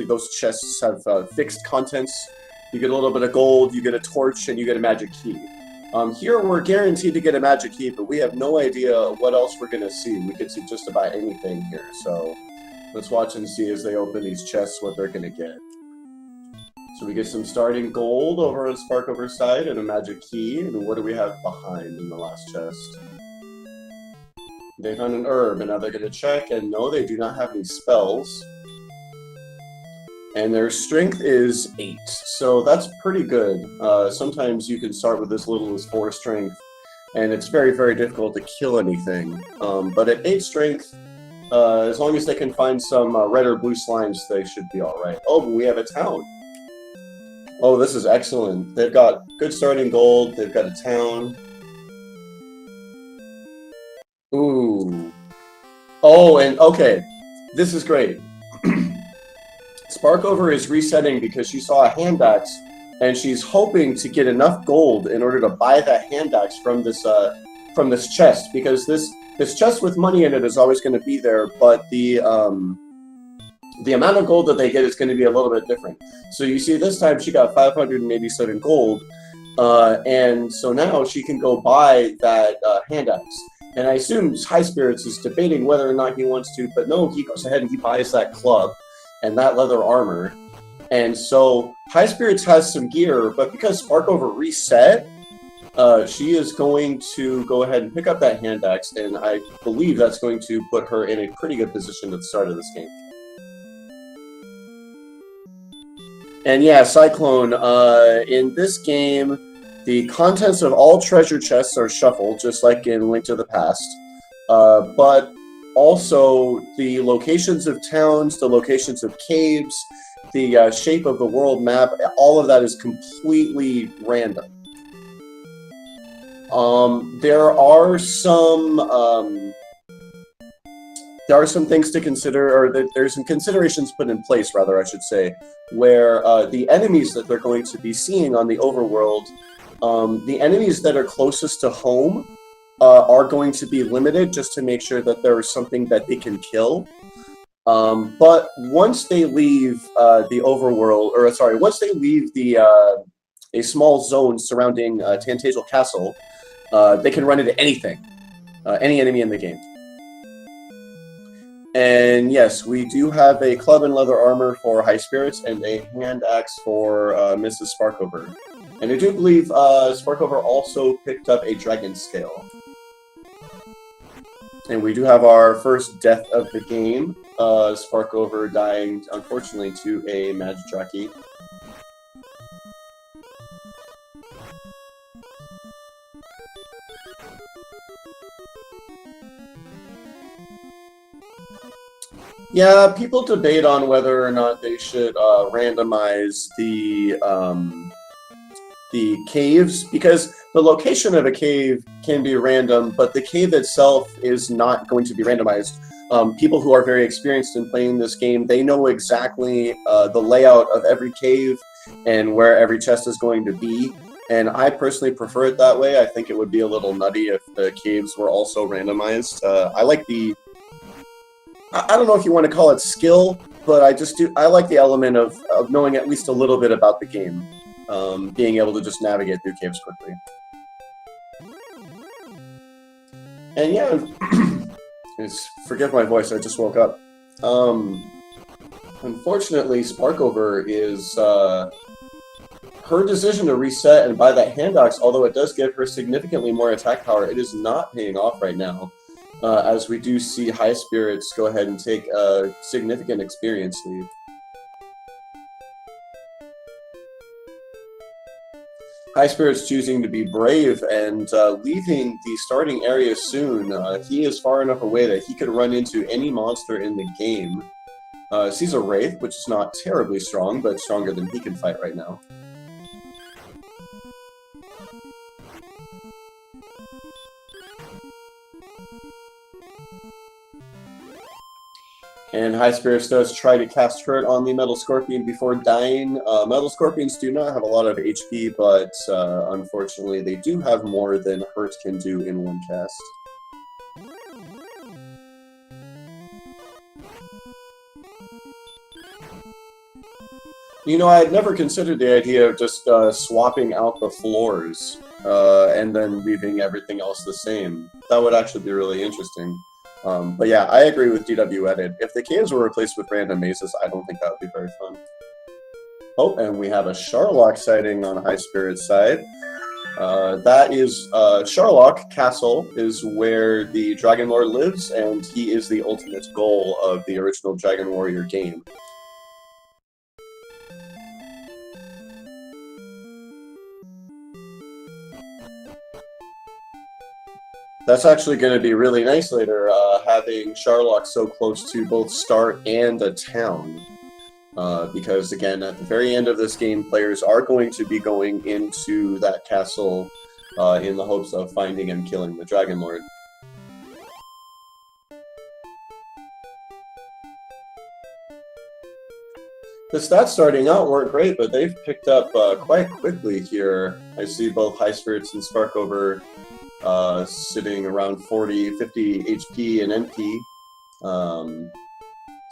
those chests have fixed contents. You get a little bit of gold, you get a torch, and you get a magic key. Here we're guaranteed to get a magic key, but we have no idea what else we're going to see. We could see just about anything here, so let's watch and see as they open these chests what they're going to get. So we get some starting gold over on Sparkover's side and a magic key, and what do we have behind in the last chest? They found an herb, and now they're going to check, and no, they do not have any spells. And their strength is 8, so that's pretty good. Sometimes you can start with as little as 4 strength, and it's very, very difficult to kill anything. But at 8 strength, as long as they can find some red or blue slimes, they should be alright. Oh, but we have a town. Oh, this is excellent. They've got good starting gold, they've got a town. Ooh. Oh, and okay, this is great. Sparkover is resetting because she saw a hand axe, and she's hoping to get enough gold in order to buy that hand axe from this chest, because this chest with money in it is always going to be there, but the amount of gold that they get is going to be a little bit different. So you see, this time she got 587 gold, and so now she can go buy that hand axe. And I assume Highspirits is debating whether or not he wants to, but no, he goes ahead and he buys that club and that leather armor. And so Highspirits has some gear, but because Sparkover reset, she is going to go ahead and pick up that hand axe, and I believe that's going to put her in a pretty good position at the start of this game. And yeah, Cyclone, in this game, the contents of all treasure chests are shuffled, just like in Link to the Past. But also, the locations of towns, the locations of caves, the shape of the world map, all of that is completely random. There are some things to consider, or there's some considerations put in place, rather, I should say, where the enemies that they're going to be seeing on the overworld, the enemies that are closest to home are going to be limited, just to make sure that there is something that they can kill. But once they leave the overworld, or sorry, once they leave a small zone surrounding Tantazel Castle, they can run into anything, any enemy in the game. And yes, we do have a club and leather armor for Highspirits and a hand axe for Mrs. Sparkover. And I do believe Sparkover also picked up a dragon scale. And we do have our first death of the game. Sparkover dying, unfortunately, to a Magidraki. Yeah, people debate on whether or not they should randomize the caves, because the location of a cave can be random, but the cave itself is not going to be randomized. People who are very experienced in playing this game, they know exactly the layout of every cave and where every chest is going to be. And I personally prefer it that way. I think it would be a little nutty if the caves were also randomized. I like I don't know if you want to call it skill, but I like the element of knowing at least a little bit about the game. Being able to just navigate through caves quickly. And yeah, forgive my voice, I just woke up. Unfortunately, Sparkover is her decision to reset and buy that hand axe, although it does give her significantly more attack power, it is not paying off right now. As we do see Highspirits go ahead and take a significant experience lead. Highspirits choosing to be brave and leaving the starting area soon. He is far enough away that he could run into any monster in the game. Sees a Wraith, which is not terribly strong, but stronger than he can fight right now. And Highspirits does try to cast Hurt on the Metal Scorpion before dying. Metal Scorpions do not have a lot of HP, but unfortunately they do have more than Hurt can do in one cast. You know, I had never considered the idea of just swapping out the floors and then leaving everything else the same. That would actually be really interesting. But yeah, I agree with DW Edit. If the caves were replaced with random mazes, I don't think that would be very fun. Oh, and we have a Sharlock sighting on Highspirits' side. That is Sharlock Castle is where the Dragon Lord lives, and he is the ultimate goal of the original Dragon Warrior game. That's actually going to be really nice later, having Sharlock so close to both start and a town. Because, again, at the very end of this game, players are going to be going into that castle in the hopes of finding and killing the Dragon Lord. The stats starting out weren't great, but they've picked up quite quickly here. I see both Highspirits and Sparkover sitting around 40, 50 HP and NP.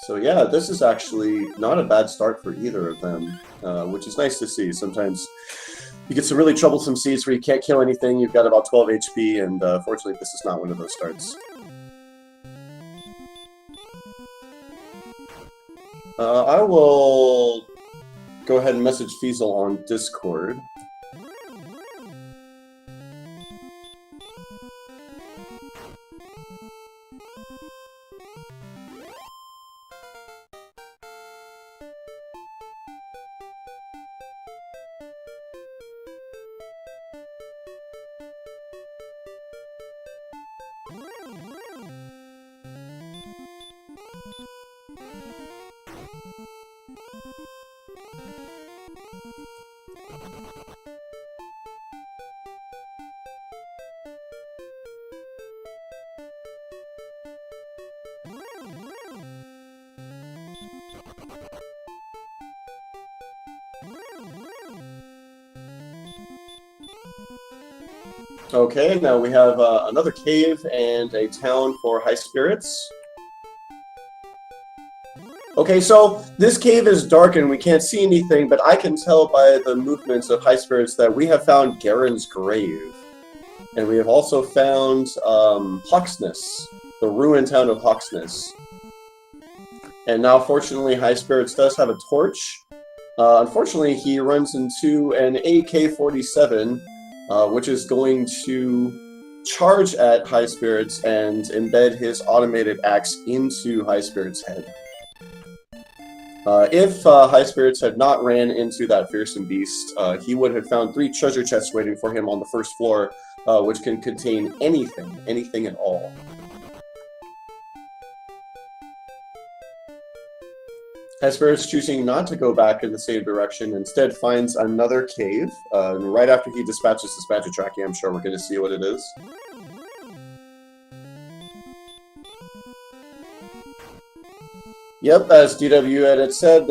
So yeah, this is actually not a bad start for either of them, which is nice to see. Sometimes you get some really troublesome seeds where you can't kill anything, you've got about 12 HP, and fortunately this is not one of those starts. I will go ahead and message Fiesel on Discord. Okay, now we have another cave and a town for Highspirits. Okay, so this cave is dark and we can't see anything, but I can tell by the movements of Highspirits that we have found Garen's grave. And we have also found Hawksness, the ruined town of Hawksness. And now, fortunately, Highspirits does have a torch. Unfortunately, he runs into an AK-47, which is going to charge at Highspirits and embed his automated axe into Highspirits' head. If Highspirits had not ran into that fearsome beast, he would have found 3 treasure chests waiting for him on the first floor, which can contain anything at all. Highspirits choosing not to go back in the same direction, instead finds another cave. And right after he dispatches this magic tracking, I'm sure we're going to see what it is. Yep, as DW Edit said,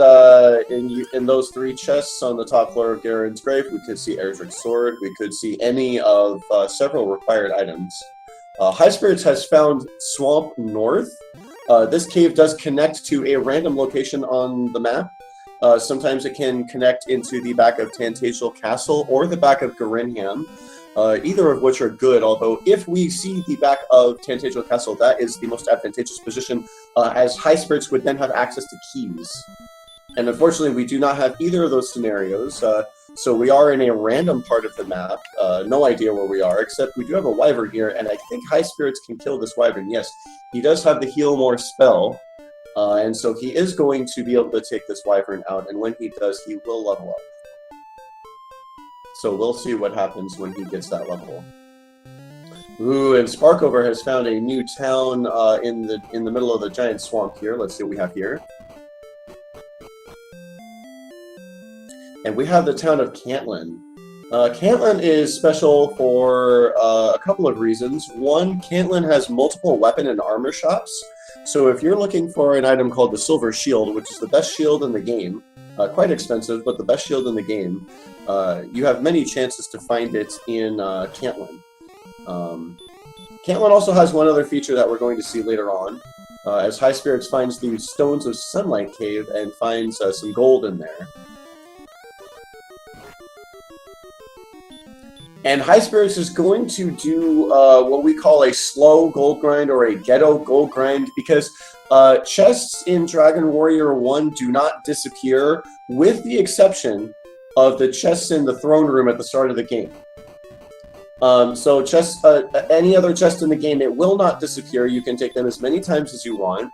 in those 3 chests on the top floor of Garen's grave, we could see Erdrick's sword, we could see any of several required items. Highspirits has found Swamp North. This cave does connect to a random location on the map. Sometimes it can connect into the back of Tantagel Castle or the back of Garinham, either of which are good, although if we see the back of Tantagel Castle, that is the most advantageous position, as Highspirits would then have access to keys. And unfortunately, we do not have either of those scenarios, so we are in a random part of the map, no idea where we are, except we do have a wyvern here, and I think Highspirits can kill this wyvern. Yes, he does have the Heal More spell, and so he is going to be able to take this wyvern out, and when he does, he will level up. So we'll see what happens when he gets that level. Ooh, and Sparkover has found a new town in the middle of the giant swamp here. Let's see what we have here. And we have the town of Cantlin. Cantlin is special for a couple of reasons. One, Cantlin has multiple weapon and armor shops. So if you're looking for an item called the Silver Shield, which is the best shield in the game, quite expensive, but the best shield in the game, you have many chances to find it in Cantlin. Cantlin also has one other feature that we're going to see later on, as Highspirits finds the Stones of Sunlight Cave and finds some gold in there. And Highspirits is going to do what we call a slow gold grind or a ghetto gold grind, because chests in Dragon Warrior 1 do not disappear, with the exception of the chests in the throne room at the start of the game. So chests, any other chest in the game, it will not disappear. You can take them as many times as you want.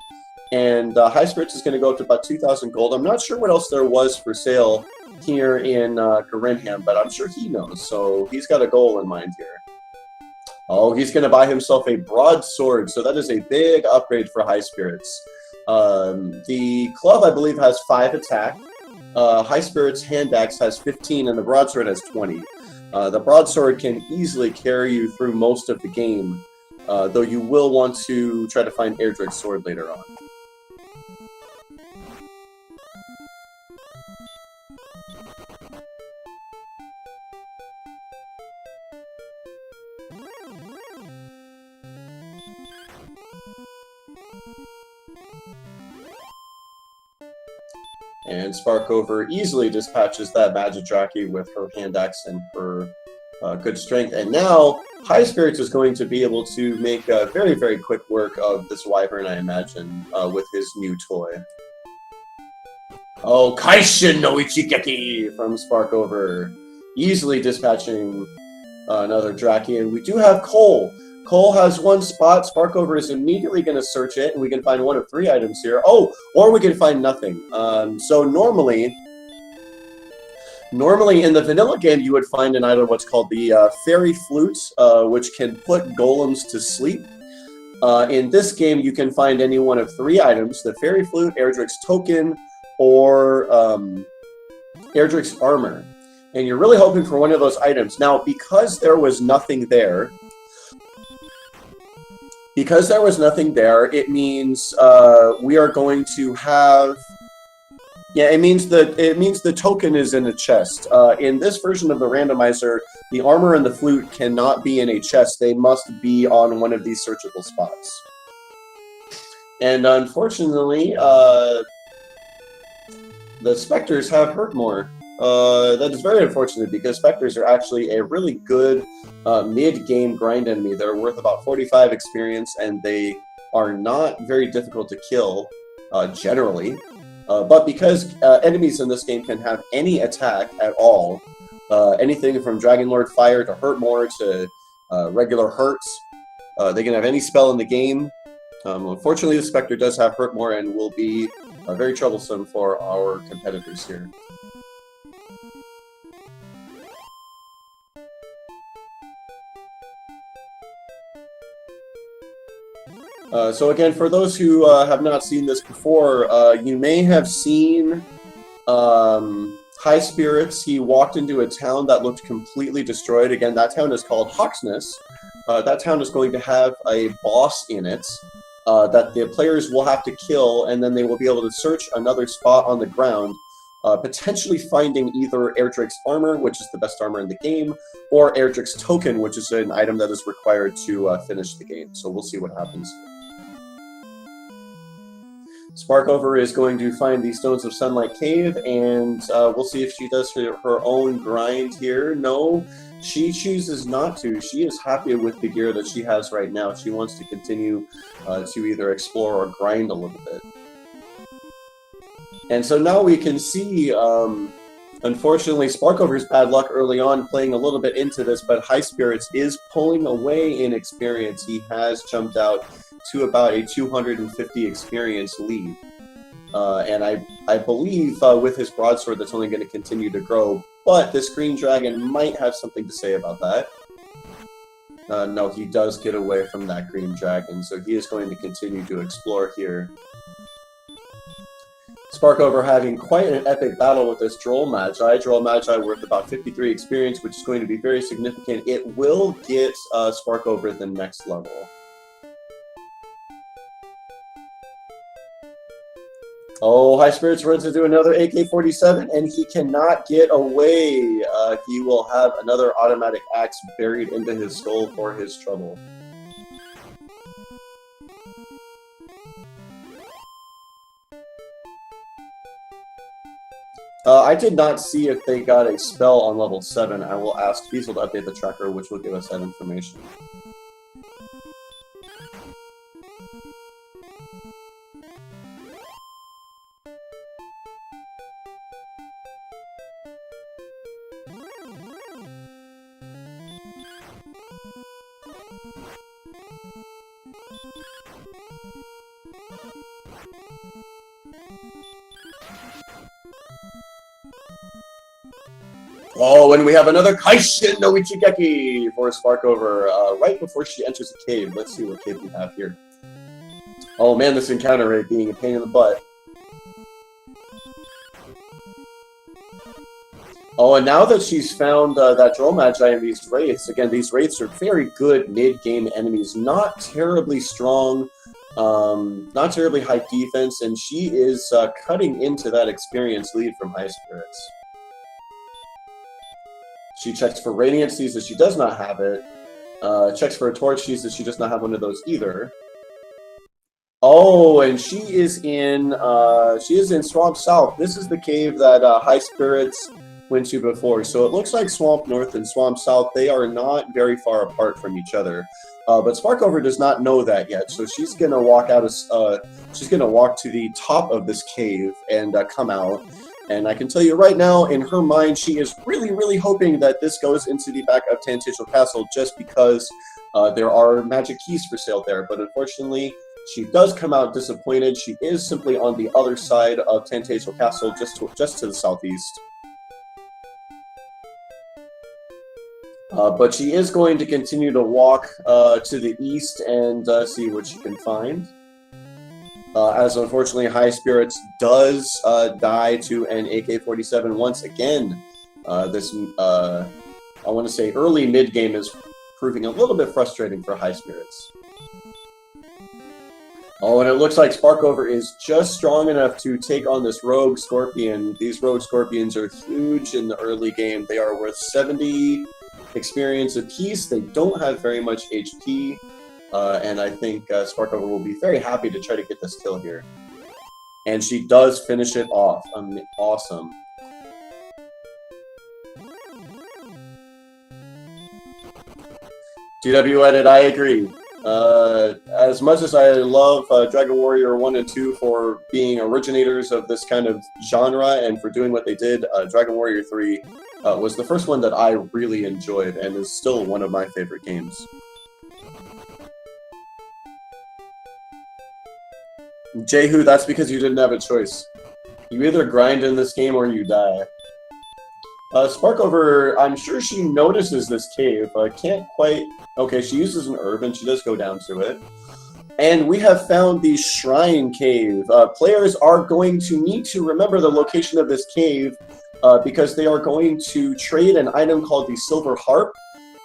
And Highspirits is going to go up to about 2,000 gold. I'm not sure what else there was for sale here in Garinham, but I'm sure he knows. So he's got a goal in mind here. Oh, he's going to buy himself a broadsword. So that is a big upgrade for Highspirits. The club, I believe, has 5 attack. Highspirits hand axe has 15, and the broadsword has 20. The broadsword can easily carry you through most of the game, though you will want to try to find Erdrick's sword later on. And Sparkover easily dispatches that Magidraki with her hand axe and her good strength. And now Highspirits is going to be able to make very, very quick work of this wyvern, I imagine, with his new toy. Oh, Kaishin no Ichigeki from Sparkover. Easily dispatching another Draki. And we do have Cole. Cole has 1 spot. Sparkover is immediately going to search it, and we can find 1 of 3 items here. Oh, or we can find nothing. So normally in the vanilla game, you would find an item what's called the Fairy Flute, which can put golems to sleep. In this game, you can find any one of 3 items: the Fairy Flute, Erdrick's Token, or Erdrick's Armor. And you're really hoping for one of those items. Now, because there was nothing there, it means we are going to have. Yeah, it means the token is in a chest. In this version of the randomizer, the armor and the flute cannot be in a chest. They must be on one of these searchable spots. And unfortunately, the specters have hurt more. That is very unfortunate, because specters are actually a really good mid-game grind enemy. They're worth about 45 experience, and they are not very difficult to kill, generally. But because enemies in this game can have any attack at all, anything from Dragon Lord Fire to Hurt More to regular hurts, they can have any spell in the game. Unfortunately, the Spectre does have Hurt More and will be very troublesome for our competitors here. So again, for those who have not seen this before, you may have seen Highspirits. He walked into a town that looked completely destroyed. Again, that town is called Hawksness. That town is going to have a boss in it that the players will have to kill, and then they will be able to search another spot on the ground, potentially finding either Erdrick's Armor, which is the best armor in the game, or Erdrick's Token, which is an item that is required to finish the game. So we'll see what happens. Sparkover is going to find the Stones of Sunlight Cave, and we'll see if she does her own grind here. No, she chooses not to. She is happy with the gear that she has right now. She wants to continue to either explore or grind a little bit. And so now we can see, unfortunately, Sparkover's bad luck early on playing a little bit into this, but Highspirits is pulling away in experience. He has jumped out to about a 250 experience lead. And I believe with his broadsword that's only going to continue to grow, but this green dragon might have something to say about that. No, he does get away from that green dragon, so he is going to continue to explore here. Sparkover having quite an epic battle with this Droll Magi. Droll Magi worth about 53 experience, which is going to be very significant. It will get Sparkover the next level. Oh, Highspirits runs into another AK-47, and he cannot get away. He will have another automatic axe buried into his skull for his trouble. I did not see if they got a spell on level 7. I will ask Fiesel to update the tracker, which will give us that information. Oh, and we have another Kaishin no Ichigeki for Sparkover right before she enters the cave. Let's see what cave we have here. Oh man, this encounter rate being a pain in the butt. Oh, and now that she's found that Droll Magi and these Wraiths, again, these Wraiths are very good mid-game enemies, not terribly strong, not terribly high defense, and she is cutting into that experience lead from Highspirits. She checks for Radiant, sees that she does not have it. Checks for a Torch, sees that she does not have one of those either. Oh, and she is in Swamp South. This is the cave that Highspirits went to before. So it looks like Swamp North and Swamp South, they are not very far apart from each other. But Sparkover does not know that yet, so she's gonna walk out. She's gonna walk to the top of this cave and come out. And I can tell you right now, in her mind, she is really, really hoping that this goes into the back of Tantagel Castle, just because there are magic keys for sale there. But unfortunately, she does come out disappointed. She is simply on the other side of Tantagel Castle, just to the southeast. But she is going to continue to walk to the east and see what she can find. As unfortunately Highspirits does die to an AK-47 once again. This, I want to say, early mid-game is proving a little bit frustrating for Highspirits. Oh, and it looks like Sparkover is just strong enough to take on this Rogue Scorpion. These Rogue Scorpions are huge in the early game. They are worth 70 experience apiece. They don't have very much HP. And I think Sparkover will be very happy to try to get this kill here. And she does finish it off. Awesome. GW Edit, I agree. As much as I love Dragon Warrior 1 and 2 for being originators of this kind of genre and for doing what they did, Dragon Warrior 3 was the first one that I really enjoyed and is still one of my favorite games. Jehu, that's because you didn't have a choice. You either grind in this game or you die. Sparkover, I'm sure she notices this cave. Can't quite... Okay, she uses an herb and she does go down to it. And we have found the Shrine Cave. Players are going to need to remember the location of this cave because they are going to trade an item called the Silver Harp.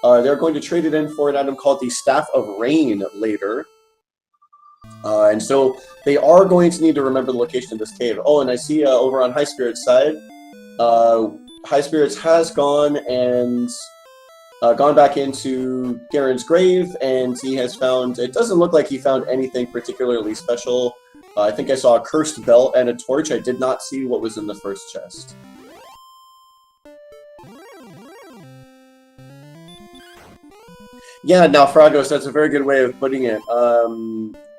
They're going to trade it in for an item called the Staff of Rain later. And so they are going to need to remember the location of this cave. Oh, and I see over on Highspirits' side, Highspirits has gone and gone back into Garen's grave, and he has found... It doesn't look like he found anything particularly special. I think I saw a cursed belt and a torch. I did not see what was in the first chest. Yeah, now Fragos, that's a very good way of putting it.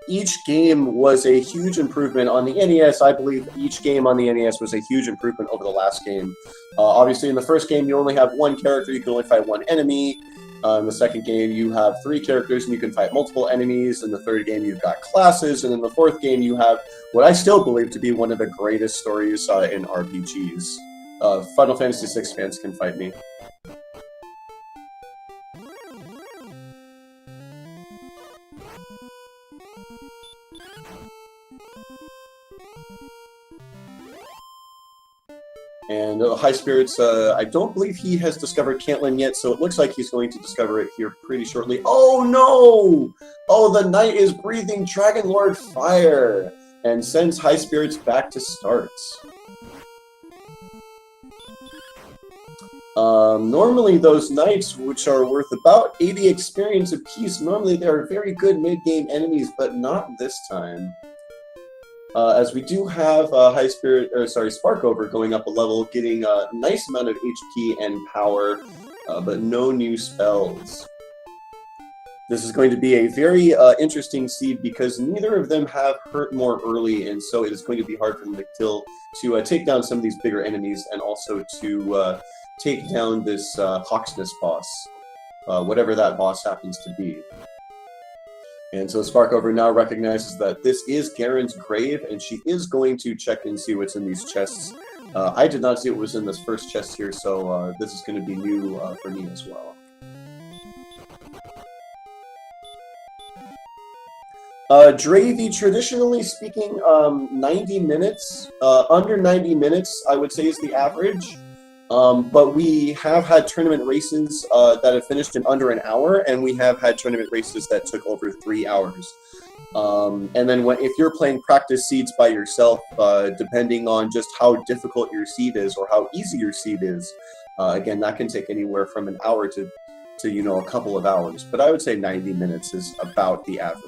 Each game was a huge improvement on the NES. I believe each game on the NES was a huge improvement over the last game. Obviously, in the first game, you only have one character. You can only fight one enemy. In the second game, you have 3 characters, and you can fight multiple enemies. In the third game, you've got classes. And in the fourth game, you have what I still believe to be one of the greatest stories in RPGs. Final Fantasy VI fans can fight me. And Highspirits, I don't believe he has discovered Caitlyn yet, so it looks like he's going to discover it here pretty shortly. Oh no! Oh, the knight is breathing Dragon Lord fire and sends Highspirits back to start. Normally those knights, which are worth about 80 experience apiece, normally they are very good mid-game enemies, but not this time. as we do have Sparkover going up a level, getting a nice amount of HP and power, but no new spells. This is going to be a very interesting seed because neither of them have hurt more early, and so it is going to be hard for them to take down some of these bigger enemies, and also to take down this Hawksness boss, whatever that boss happens to be. And so Sparkover now recognizes that this is Garen's grave, and she is going to check and see what's in these chests. I did not see what was in this first chest here, so this is going to be new for me as well. Dravy, traditionally speaking, 90 minutes. Under 90 minutes, I would say, is the average. But we have had tournament races that have finished in under an hour, and we have had tournament races that took over 3 hours. And then if you're playing practice seeds by yourself, depending on just how difficult your seed is or how easy your seed is, again, that can take anywhere from an hour to a couple of hours. But I would say 90 minutes is about the average.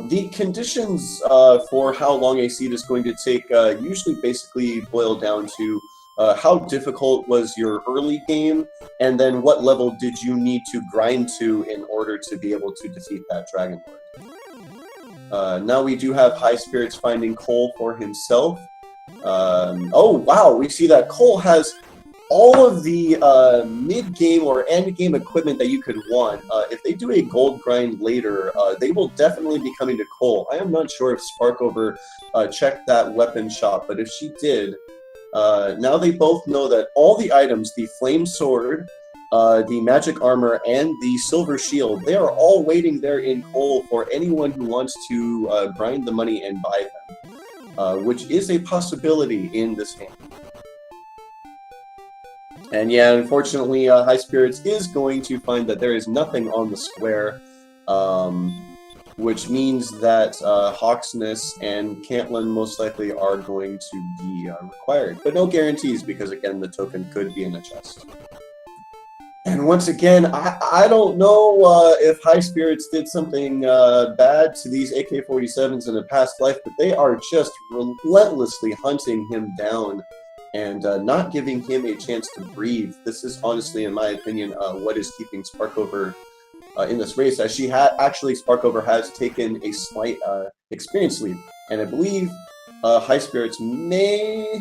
The conditions for how long a seed is going to take usually basically boil down to how difficult was your early game, and then what level did you need to grind to in order to be able to defeat that Dragon Lord. Now we do have Highspirits finding Cole for himself. Oh wow, we see that Cole has all of the mid-game or end-game equipment that you could want. If they do a gold grind later, they will definitely be coming to Cole. I am not sure if Sparkover checked that weapon shop, but if she did, now they both know that all the items, the flame sword, the magic armor, and the silver shield, they are all waiting there in Cole for anyone who wants to grind the money and buy them, which is a possibility in this game. And yeah, unfortunately, Highspirits is going to find that there is nothing on the square, which means that Hawksness and Cantlin most likely are going to be required. But no guarantees, because again, the token could be in a chest. And once again, I don't know if Highspirits did something bad to these AK-47s in a past life, but they are just relentlessly hunting him down and not giving him a chance to breathe. This is honestly, in my opinion, what is keeping Sparkover in this race, as Sparkover has taken a slight experience lead. And I believe Highspirits may...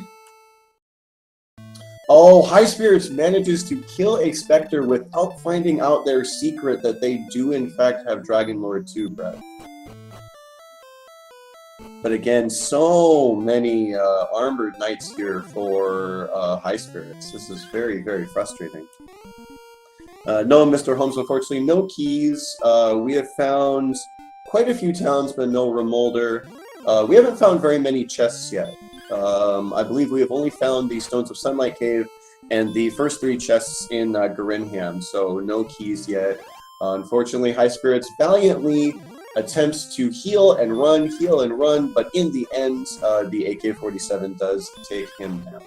Oh, Highspirits manages to kill a Spectre without finding out their secret that they do in fact have Dragon Lord 2 breath. But again, so many armored knights here for Highspirits. This is very, very frustrating. No, Mr. Holmes, unfortunately, no keys. We have found quite a few towns, but no Remolder. We haven't found very many chests yet. I believe we have only found the Stones of Sunlight Cave and the first 3 chests in Garinham, so no keys yet. Unfortunately, Highspirits valiantly attempts to heal and run, but in the end, the AK-47 does take him down.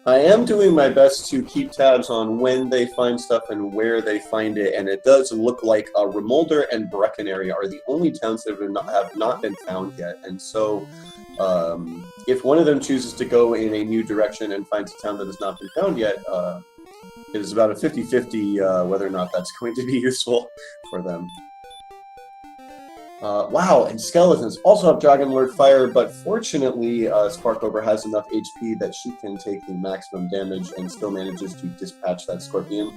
I am doing my best to keep tabs on when they find stuff and where they find it, and it does look like Remolder and Breckenary are the only towns that have not been found yet. And so, if one of them chooses to go in a new direction and finds a town that has not been found yet, it is about a 50-50 whether or not that's going to be useful for them. Wow, and Skeletons also have Dragon Lord Fire, but fortunately Sparkover has enough HP that she can take the maximum damage and still manages to dispatch that Scorpion.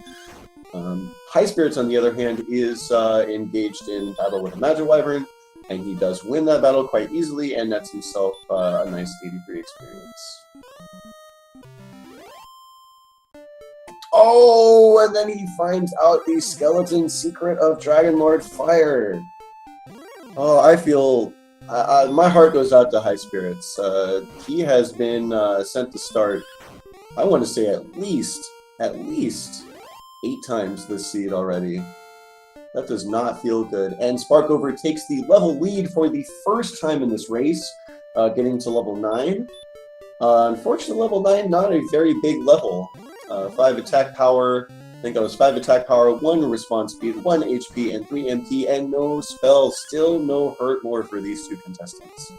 Highspirits, on the other hand, is engaged in battle with a Magic Wyvern, and he does win that battle quite easily and nets himself a nice 83 experience. Oh, and then he finds out the Skeleton secret of Dragon Lord Fire. Oh, I feel... my heart goes out to Highspirits. He has been sent to start, I want to say at least at least 8 times this seed already. That does not feel good. And Sparkover takes the level lead for the first time in this race, getting to level 9. Unfortunately, level 9, not a very big level. 5 attack power, I think that was 5 attack power, 1 response speed, 1 HP, and 3 MP, and no spell. Still no hurt lore for these 2 contestants.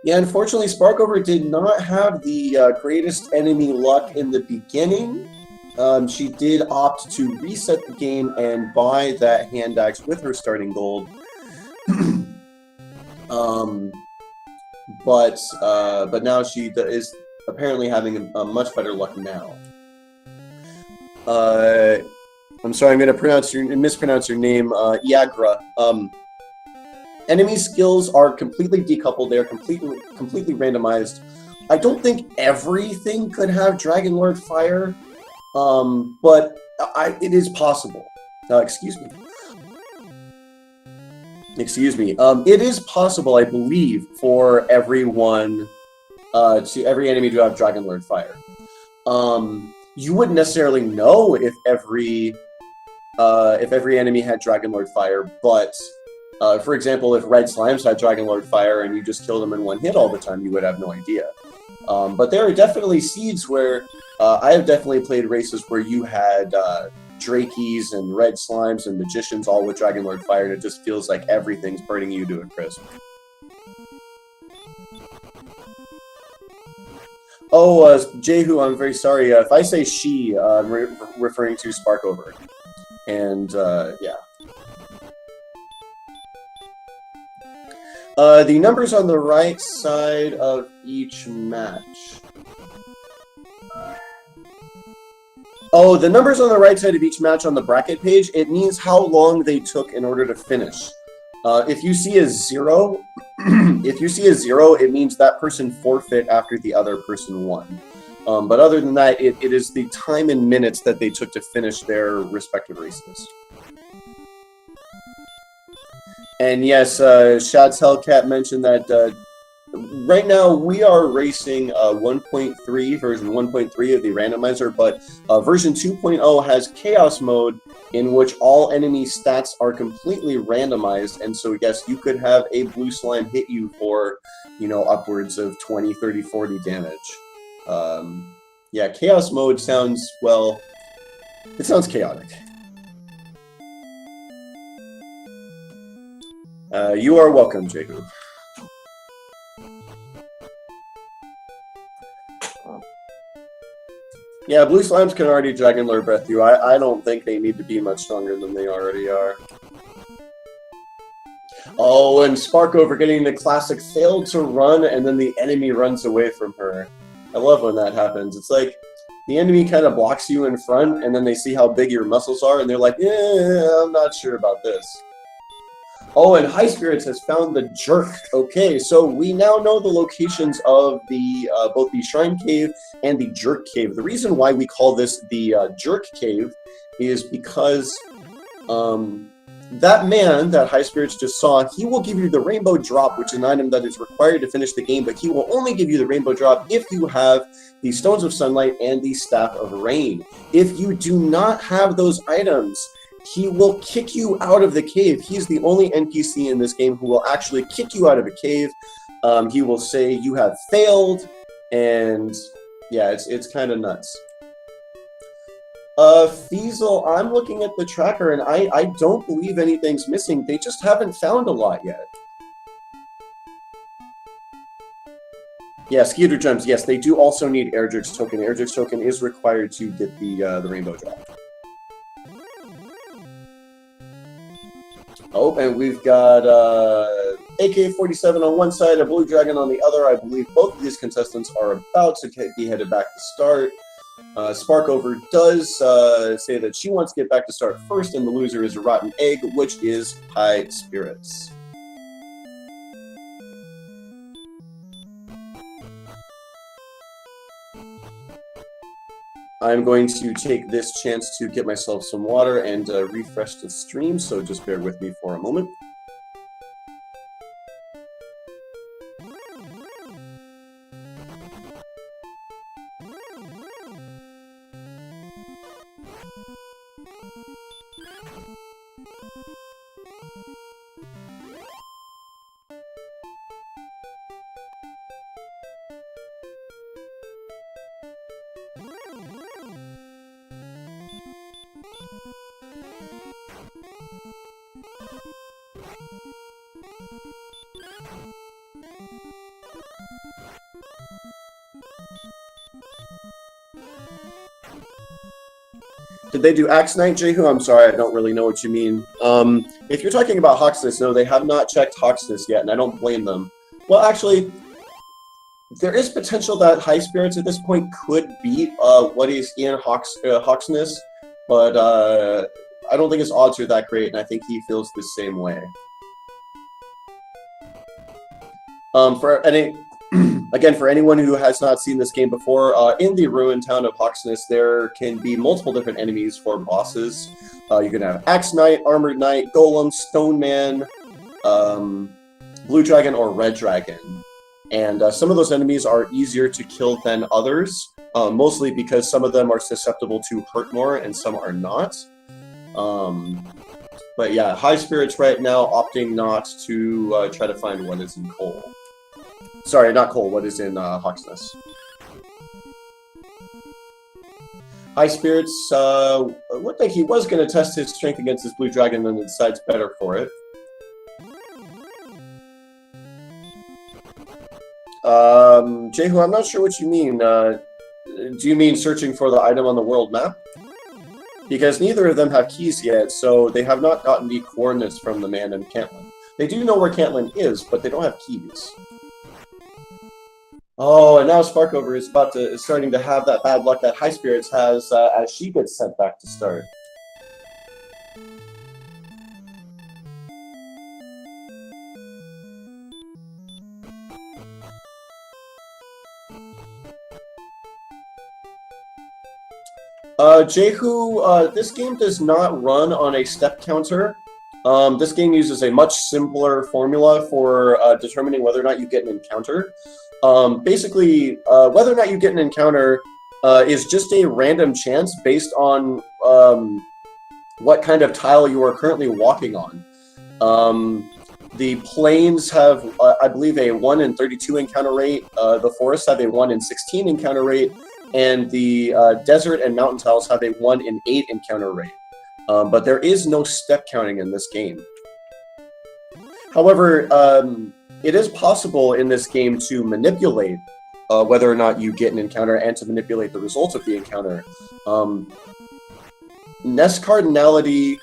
Yeah, unfortunately, Sparkover did not have the greatest enemy luck in the beginning. She did opt to reset the game and buy that hand axe with her starting gold. But now she is apparently having a much better luck now. I'm sorry, I'm going to mispronounce your name, Iagra. Enemy skills are completely decoupled. They are completely randomized. I don't think everything could have Dragon Lord Fire, but it is possible. Excuse me. It is possible, I believe, for everyone, every enemy to have Dragon Lord Fire. You wouldn't necessarily know if every enemy had Dragon Lord Fire, but for example, if Red Slimes had Dragon Lord Fire and you just killed them in one hit all the time, you would have no idea. But there are definitely seeds where I have definitely played races where you had Drakies and Red Slimes and Magicians all with Dragon Lord Fire, and it just feels like everything's burning you to a crisp. Oh, Jehu, I'm very sorry. If I say she, I'm referring to Sparkover. And, yeah. The numbers on the right side of each match. Oh, the numbers on the right side of each match on the bracket page, it means how long they took in order to finish. If you see a 0, it means that person forfeit after the other person won. But other than that, it is the time in minutes that they took to finish their respective races. And yes, Shad's Hellcat mentioned that right now we are racing version 1.3 of the randomizer, but version 2.0 has chaos mode in which all enemy stats are completely randomized, and so yes, you could have a blue slime hit you for, you know, upwards of 20, 30, 40 damage. Yeah, chaos mode sounds, well, it sounds chaotic. You are welcome, Jehu. Yeah, blue slimes can already Dragon Lord Breath you. I don't think they need to be much stronger than they already are. Oh, and Sparkover getting the classic failed to run and then the enemy runs away from her. I love when that happens. It's like the enemy kind of blocks you in front and then they see how big your muscles are and they're like, I'm not sure about this. Oh, and Highspirits has found the Jerk. Okay, so we now know the locations of the both the Shrine Cave and the Jerk Cave. The reason why we call this the Jerk Cave is because that man that Highspirits just saw, he will give you the Rainbow Drop, which is an item that is required to finish the game, but he will only give you the Rainbow Drop if you have the Stones of Sunlight and the Staff of Rain. If you do not have those items, he will kick you out of the cave. He's the only NPC in this game who will actually kick you out of a cave. He will say you have failed, and yeah, it's kind of nuts. Fiesel, I'm looking at the tracker, and I don't believe anything's missing. They just haven't found a lot yet. Yeah, Skeeter Gems, yes, they do also need Erdrick's Token. Erdrick's Token is required to get the Rainbow Drop. Oh, and we've got AK-47 on one side, a Blue Dragon on the other. I believe both of these contestants are about to be headed back to start. Sparkover does say that she wants to get back to start first, and the loser is a Rotten Egg, which is Highspirits. I'm going to take this chance to get myself some water and refresh the stream, so just bear with me for a moment. Did they do Axe Knight, Jehu? I'm sorry, I don't really know what you mean. If you're talking about Hawksness, no, they have not checked Hawksness yet, and I don't blame them. Well, actually, there is potential that Highspirits at this point could beat what is in Hawksness, but I don't think his odds are that great, and I think he feels the same way. Again, for anyone who has not seen this game before, in the ruined town of Hawksness, there can be multiple different enemies for bosses. You can have Axe Knight, Armored Knight, Golem, Stone Man, Blue Dragon, or Red Dragon. And some of those enemies are easier to kill than others, mostly because some of them are susceptible to hurt more and some are not. But yeah, Highspirits right now opting not to try to find what is in Coal. Sorry, not Coal, what is in Hawksness. Highspirits looked like he was going to test his strength against his Blue Dragon and decides better for it. Jehu, I'm not sure what you mean. Do you mean searching for the item on the world map? Because neither of them have keys yet, so they have not gotten the coordinates from the man in Cantlin. They do know where Cantlin is, but they don't have keys. Oh, and now Sparkover is starting to have that bad luck that Highspirits has as she gets sent back to start. Jehu, this game does not run on a step counter. This game uses a much simpler formula for determining whether or not you get an encounter. Basically, whether or not you get an encounter is just a random chance based on what kind of tile you are currently walking on. The plains have, I believe, a 1 in 32 encounter rate. The forests have a 1 in 16 encounter rate. And the desert and mountain tiles have a 1 in 8 encounter rate. But there is no step counting in this game. However, it is possible in this game to manipulate whether or not you get an encounter and to manipulate the results of the encounter. Ness Cardinality,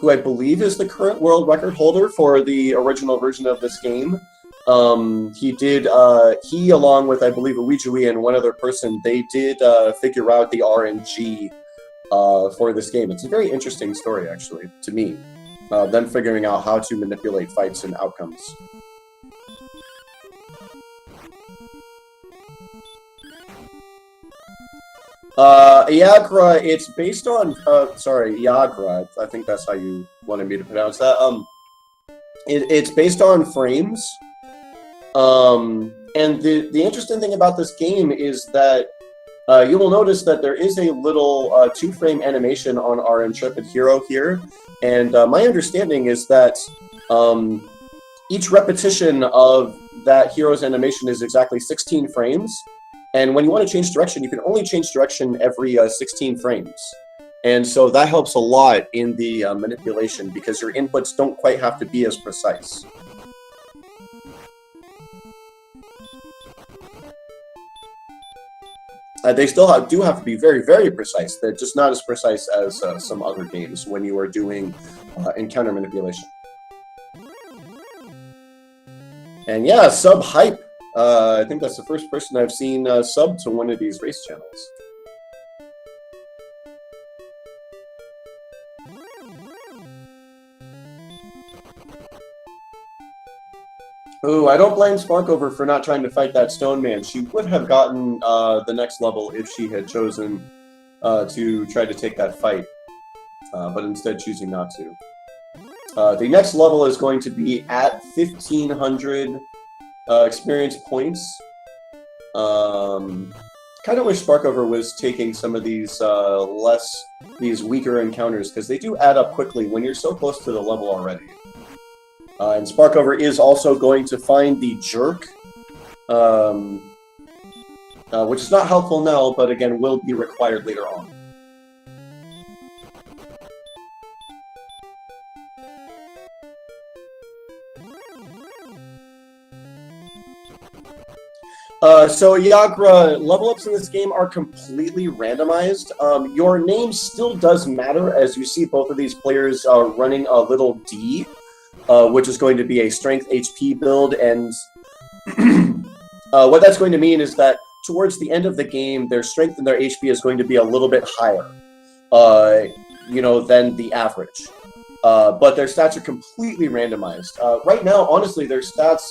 who I believe is the current world record holder for the original version of this game, he along with, I believe, Ouijui and one other person, they did figure out the RNG for this game. It's a very interesting story, actually, to me. Them figuring out how to manipulate fights and outcomes. Iagra, it's based on, Iagra, I think that's how you wanted me to pronounce that. It's based on frames. And the interesting thing about this game is that you will notice that there is a little 2-frame animation on our intrepid hero here, and my understanding is that each repetition of that hero's animation is exactly 16 frames, and when you want to change direction, you can only change direction every 16 frames. And so that helps a lot in the manipulation, because your inputs don't quite have to be as precise. They still do have to be very, very precise. They're just not as precise as some other games when you are doing encounter manipulation. And yeah, sub hype. I think that's the first person I've seen sub to one of these race channels. Ooh, I don't blame Sparkover for not trying to fight that Stone Man. She would have gotten the next level if she had chosen to try to take that fight, but instead choosing not to. The next level is going to be at 1,500 experience points. Kind Kind of wish Sparkover was taking some of these these weaker encounters, because they do add up quickly when you're so close to the level already. And Sparkover is also going to find the jerk, which is not helpful now, but again will be required later on. So Yagra, level ups in this game are completely randomized. Your name still does matter, as you see both of these players running a little D, which is going to be a strength HP build, and what that's going to mean is that towards the end of the game, their strength and their HP is going to be a little bit higher, you know, than the average. But their stats are completely randomized. Right now, honestly, their stats...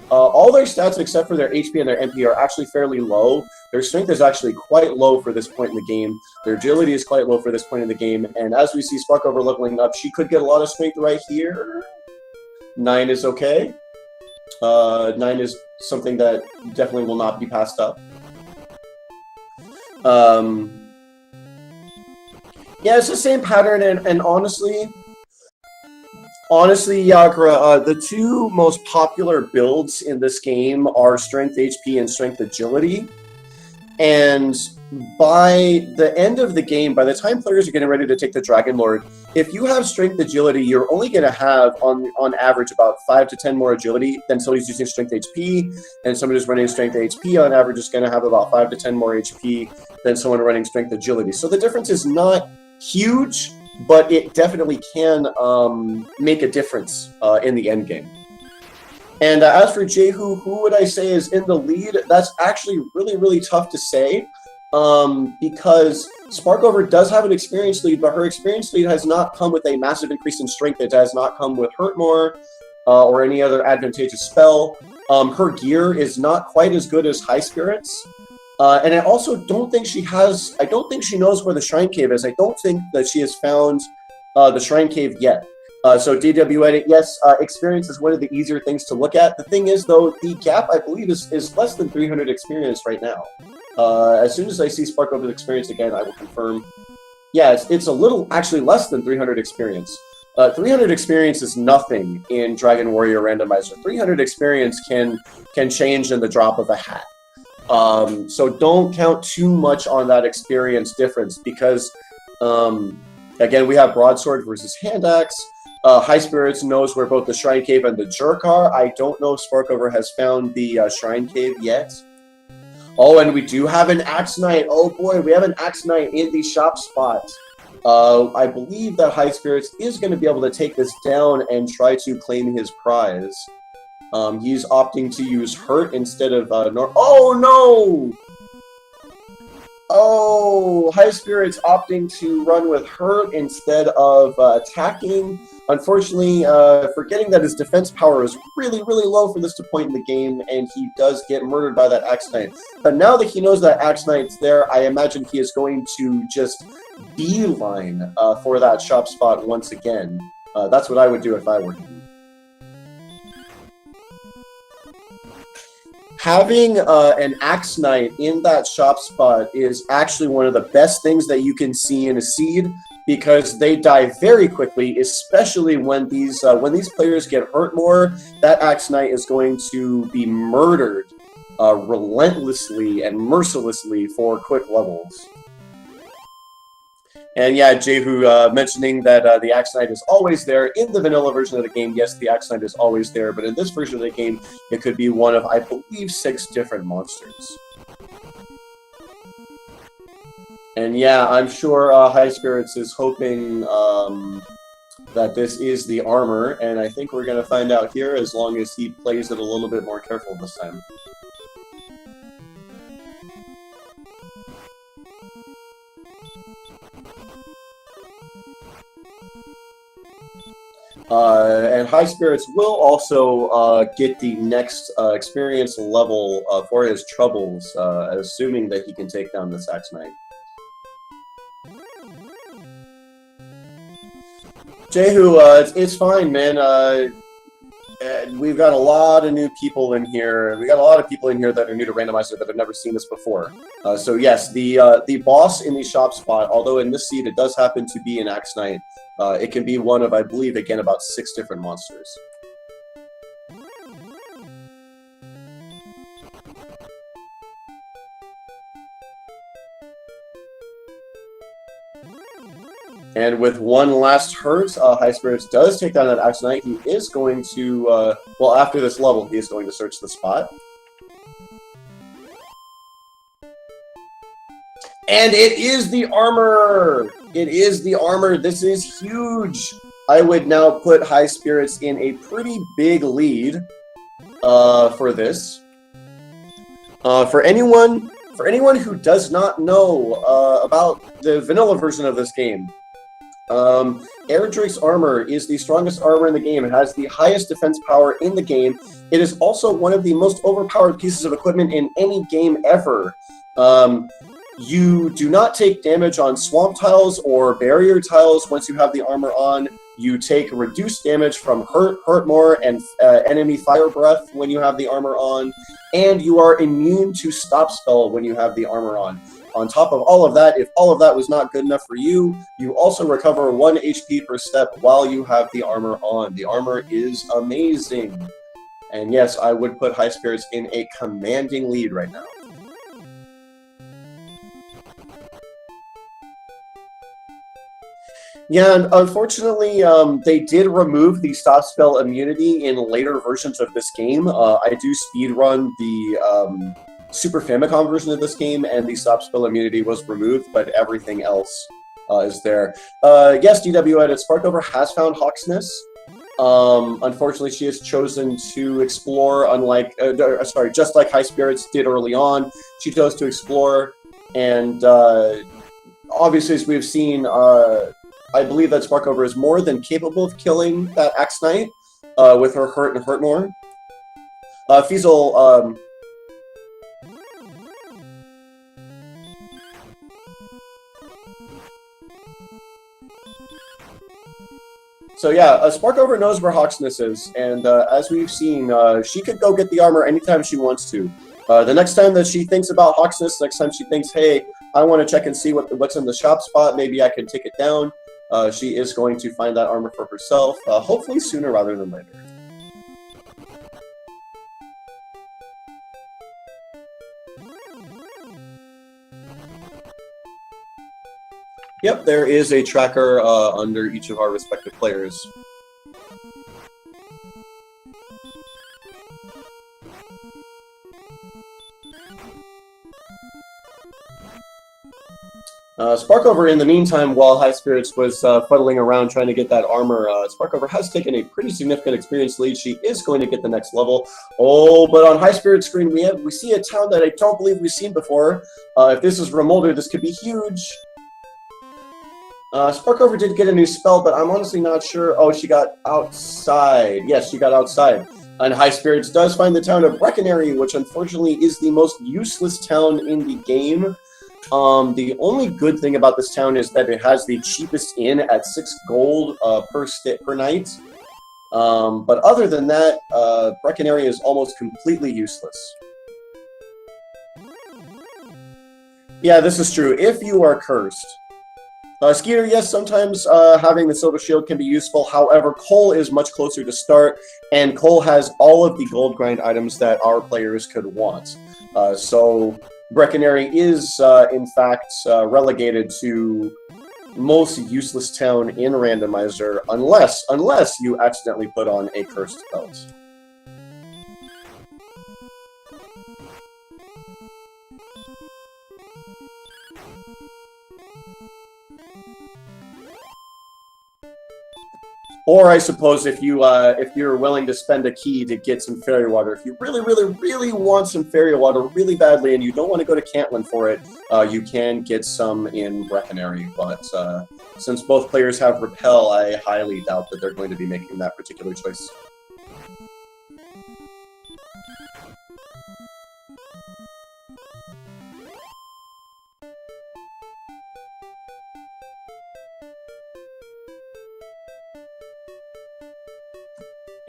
all their stats except for their HP and their MP are actually fairly low. Their strength is actually quite low for this point in the game. Their agility is quite low for this point in the game. And as we see Sparkover leveling up, she could get a lot of strength right here. 9 is okay. 9 is something that definitely will not be passed up. Yeah, it's the same pattern, and honestly, Yagra, the two most popular builds in this game are Strength HP and Strength Agility. And by the end of the game, by the time players are getting ready to take the Dragon Lord, if you have Strength Agility, you're only going to have, on average, about 5 to 10 more Agility than somebody who's using Strength HP. And somebody who's running Strength HP, on average, is going to have about 5 to 10 more HP than someone running Strength Agility. So the difference is not huge, but it definitely can make a difference in the end game. And as for Jehu, who would I say is in the lead? That's actually really, really tough to say, because Sparkover does have an experience lead, but her experience lead has not come with a massive increase in strength. It has not come with Hurt More or any other advantageous spell. Her gear is not quite as good as Highspirits. And I also don't think she has... I don't think she knows where the Shrine Cave is. I don't think that she has found the Shrine Cave yet. So DW Edit, yes, experience is one of the easier things to look at. The thing is, though, the gap, I believe, is less than 300 experience right now. As soon as I see Sparkover's experience again, I will confirm. Yeah, it's a little, actually less than 300 experience. 300 experience is nothing in Dragon Warrior Randomizer. 300 experience can change in the drop of a hat. So don't count too much on that experience difference, because, again, we have Broadsword versus Hand Axe. Highspirits knows where both the Shrine Cave and the Jerk are. I don't know if Sparkover has found the Shrine Cave yet. Oh, and we do have an Axe Knight. Oh boy, we have an Axe Knight in the shop spot. I believe that Highspirits is going to be able to take this down and try to claim his prize. He's opting to use Hurt instead of oh no! Oh, Highspirits opting to run with Hurt instead of attacking. Unfortunately, forgetting that his defense power is really, really low for this point in the game, and he does get murdered by that Axe Knight. But now that he knows that Axe Knight's there, I imagine he is going to just beeline for that shop spot once again. That's what I would do if I were him. Having an Axe Knight in that shop spot is actually one of the best things that you can see in a seed, because they die very quickly, especially when these players get hurt more. That Axe Knight is going to be murdered relentlessly and mercilessly for quick levels. And yeah, Jehu mentioning that the Axe Knight is always there. In the vanilla version of the game, yes, the Axe Knight is always there, but in this version of the game, it could be one of, I believe, 6 different monsters. And yeah, I'm sure Highspirits is hoping that this is the armor, and I think we're going to find out here as long as he plays it a little bit more careful this time. And Highspirits will also get the next experience level for his troubles, assuming that he can take down this Axe Knight. Jehu, it's fine, man. we've got a lot of new people in here. We got a lot of people in here that are new to Randomizer that have never seen this before. So yes, the boss in the shop spot, although in this seed it does happen to be an Axe Knight, it can be one of, I believe, again, about 6 different monsters. And with one last hurt, Highspirits does take down that Axe Knight. He is going to, well, after this level, he is going to search the spot. And it is the armor! It is the armor. This is huge. I would now put Highspirits in a pretty big lead for this. For anyone who does not know about the vanilla version of this game, Air Drake's armor is the strongest armor in the game. It has the highest defense power in the game. It is also one of the most overpowered pieces of equipment in any game ever. You do not take damage on swamp tiles or barrier tiles once you have the armor on. You take reduced damage from hurt more, and enemy fire breath when you have the armor on. And you are immune to stop spell when you have the armor on. On top of all of that, if all of that was not good enough for you, you also recover 1 HP per step while you have the armor on. The armor is amazing. And yes, I would put Highspirits in a commanding lead right now. Yeah, and unfortunately, they did remove the stop spell immunity in later versions of this game. I do speedrun the Super Famicom version of this game, and the stop spell immunity was removed, but everything else is there. Yes, DW Edit, Sparkover has found Hawksness. Unfortunately, she has chosen to explore, just like Highspirits did early on. She chose to explore, and obviously, as we've seen, I believe that Sparkover is more than capable of killing that Axe Knight with her hurt and hurt more. Fiesel, so yeah, Sparkover knows where Hawksness is, and as we've seen, she could go get the armor anytime she wants to. The next time that she thinks about Hawksness, next time she thinks, hey, I want to check and see what's in the shop spot, maybe I can take it down, she is going to find that armor for herself, hopefully sooner rather than later. Yep, there is a tracker under each of our respective players. Sparkover, in the meantime, while Highspirits was fuddling around trying to get that armor, Sparkover has taken a pretty significant experience lead. She is going to get the next level. Oh, but on Highspirits' screen, we see a town that I don't believe we've seen before. If this is Remolder, this could be huge. Sparkover did get a new spell, but I'm honestly not sure. Oh, she got outside. Yes, she got outside. And Highspirits does find the town of Breckenary, which unfortunately is the most useless town in the game. The only good thing about this town is that it has the cheapest inn at 6 gold per night. But other than that, Breckenary is almost completely useless. Yeah, this is true. If you are cursed. Skeeter, yes, sometimes having the Silver Shield can be useful. However, Cole is much closer to start, and Cole has all of the gold grind items that our players could want. So Breckenary is, in fact, relegated to most useless town in Randomizer, unless you accidentally put on a cursed belt. Or I suppose if you're willing to spend a key to get some fairy water, if you really, really, really want some fairy water really badly and you don't want to go to Cantlin for it, you can get some in Breckenary. But since both players have Repel, I highly doubt that they're going to be making that particular choice.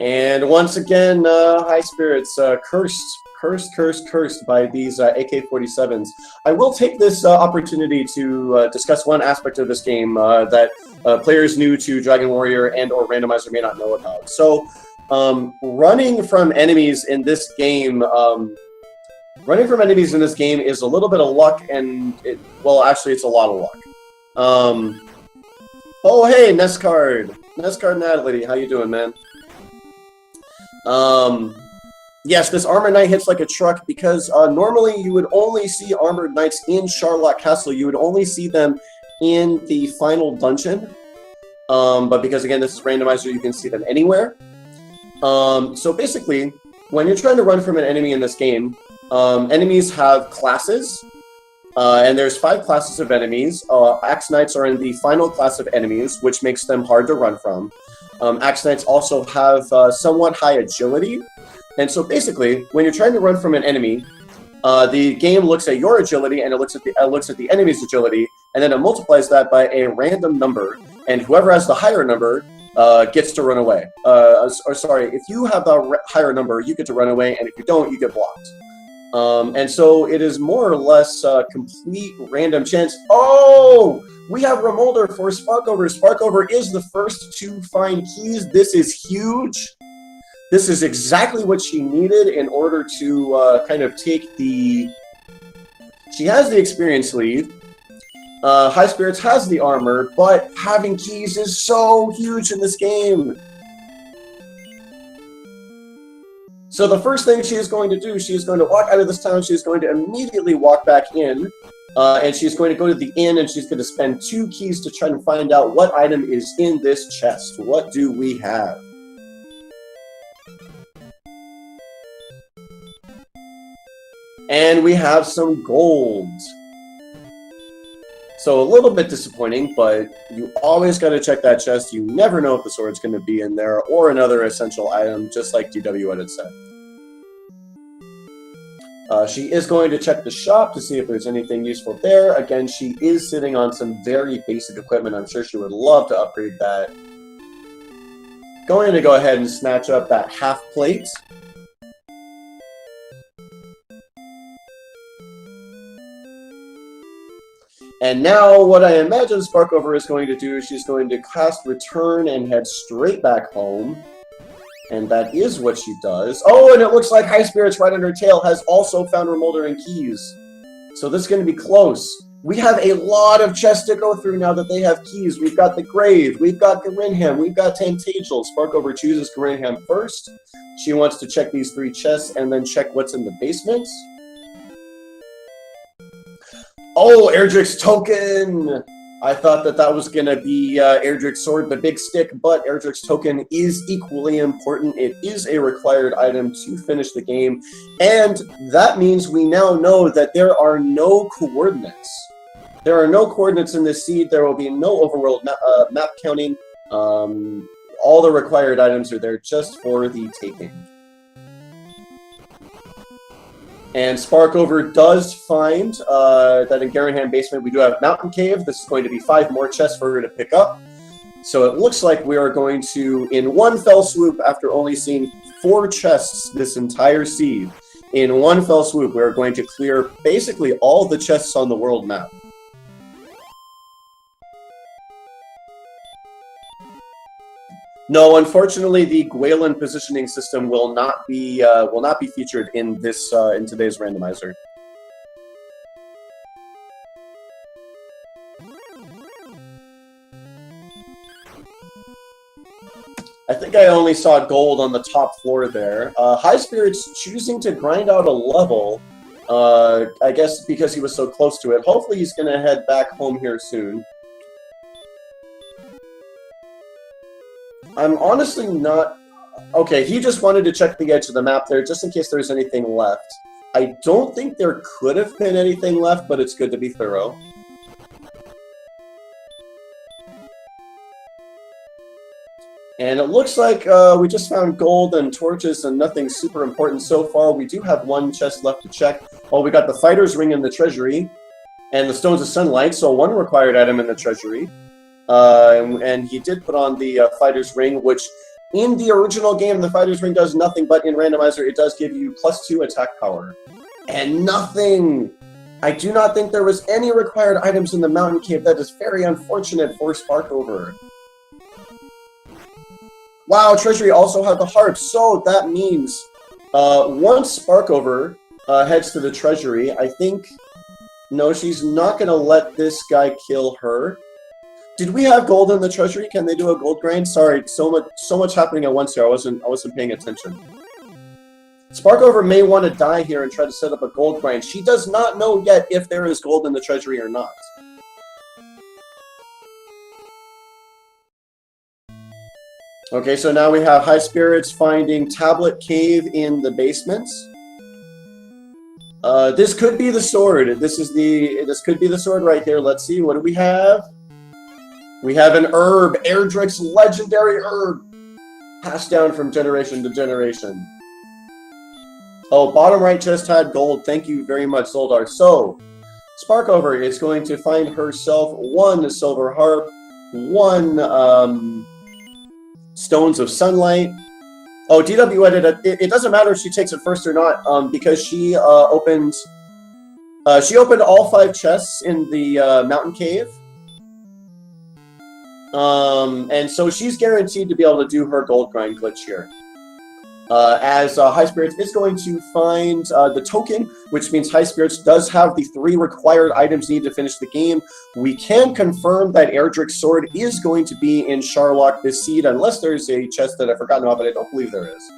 And once again, Highspirits, cursed by these AK-47s. I will take this opportunity to discuss one aspect of this game that players new to Dragon Warrior and or Randomizer may not know about. So, running from enemies in this game, is a little bit of luck, and well, actually, it's a lot of luck. Oh, hey, Nescard, Natalie, how you doing, man? Yes, this Armored Knight hits like a truck because normally you would only see Armored Knights in Charlotte Castle. You would only see them in the final dungeon. But because, again, this is Randomizer, you can see them anywhere. So basically, when you're trying to run from an enemy in this game, enemies have classes. And there's 5 classes of enemies. Axe Knights are in the final class of enemies, which makes them hard to run from. Axe Knights also have somewhat high agility. And so basically, when you're trying to run from an enemy, the game looks at your agility and it looks at the enemy's agility, and then it multiplies that by a random number. And whoever has the higher number gets to run away. Or sorry, if you have the higher number, you get to run away, and if you don't, you get blocked. And so it is more or less complete random chance. Oh! We have Remolder for Sparkover. Sparkover is the first to find keys. This is huge. This is exactly what she needed in order to kind of take the... She has the experience lead. Highspirits has the armor, but having keys is so huge in this game. So the first thing she is going to do, she is going to walk out of this town, she is going to immediately walk back in, and she's going to go to the inn, and she's going to spend 2 keys to try and find out what item is in this chest. What do we have? And we have some gold. So a little bit disappointing, but you always got to check that chest. You never know if the sword's going to be in there or another essential item, just like DW had said. She is going to check the shop to see if there's anything useful there. Again, she is sitting on some very basic equipment. I'm sure she would love to upgrade that. Going to go ahead and snatch up that half plate. And now, what I imagine Sparkover is going to do, she's going to cast Return and head straight back home. And that is what she does. Oh, and it looks like Highspirits right on her tail has also found Remolder and keys. So this is going to be close. We have a lot of chests to go through now that they have keys. We've got the Grave, we've got Garinham, we've got Tantagel. Sparkover chooses Garinham first. She wants to check these 3 chests and then check what's in the basement. Oh, Erdrick's token! I thought that was going to be Erdrick's sword, the big stick, but Erdrick's token is equally important. It is a required item to finish the game, and that means we now know that there are no coordinates. There are no coordinates in this seed. There will be no overworld map counting. All the required items are there just for the taking. And Sparkover does find that in Garinham Basement we do have Mountain Cave. This is going to be 5 more chests for her to pick up. So it looks like we are going to, in one fell swoop, after only seeing 4 chests this entire seed, in one fell swoop we are going to clear basically all the chests on the world map. No, unfortunately, the Gwaelin positioning system will not be featured in this in today's randomizer. I think I only saw gold on the top floor there. Highspirits choosing to grind out a level, I guess because he was so close to it. Hopefully he's going to head back home here soon. I'm honestly not... Okay, he just wanted to check the edge of the map there, just in case there's anything left. I don't think there could have been anything left, but it's good to be thorough. And it looks like we just found gold and torches and nothing super important so far. We do have 1 chest left to check. Oh, we got the Fighter's Ring in the Treasury, and the Stones of Sunlight, so 1 required item in the Treasury. And he did put on the Fighter's Ring, which In the original game, the Fighter's Ring does nothing, but in Randomizer, it does give you +2 attack power. And nothing! I do not think there was any required items in the Mountain Cave. That is very unfortunate for Sparkover. Wow, Treasury also had the harp, so that means once Sparkover heads to the Treasury, I think... No, she's not going to let this guy kill her. Did we have gold in the Treasury? Can they do a gold grind? Sorry, so much happening at once here. I wasn't paying attention. Sparkover may want to die here and try to set up a gold grind. She does not know yet if there is gold in the Treasury or not. Okay, so now we have Highspirits finding Tablet Cave in the basement. This could be the sword. This could be the sword right here. Let's see. What do we have? We have an herb, Erdrick's legendary herb, passed down from generation to generation. Oh, bottom right chest had gold. Thank you very much, Zoldar. So, Sparkover is going to find herself 1 silver harp, 1 stones of sunlight. Oh, DW edited. It doesn't matter if she takes it first or not, because she opened all 5 chests in the mountain cave. And so she's guaranteed to be able to do her gold grind glitch here. As Highspirits is going to find the token, which means Highspirits does have the 3 required items needed to finish the game. We can confirm that Erdrick's sword is going to be in Sharlock this seed, unless there's a chest that I've forgotten about, but I don't believe there is.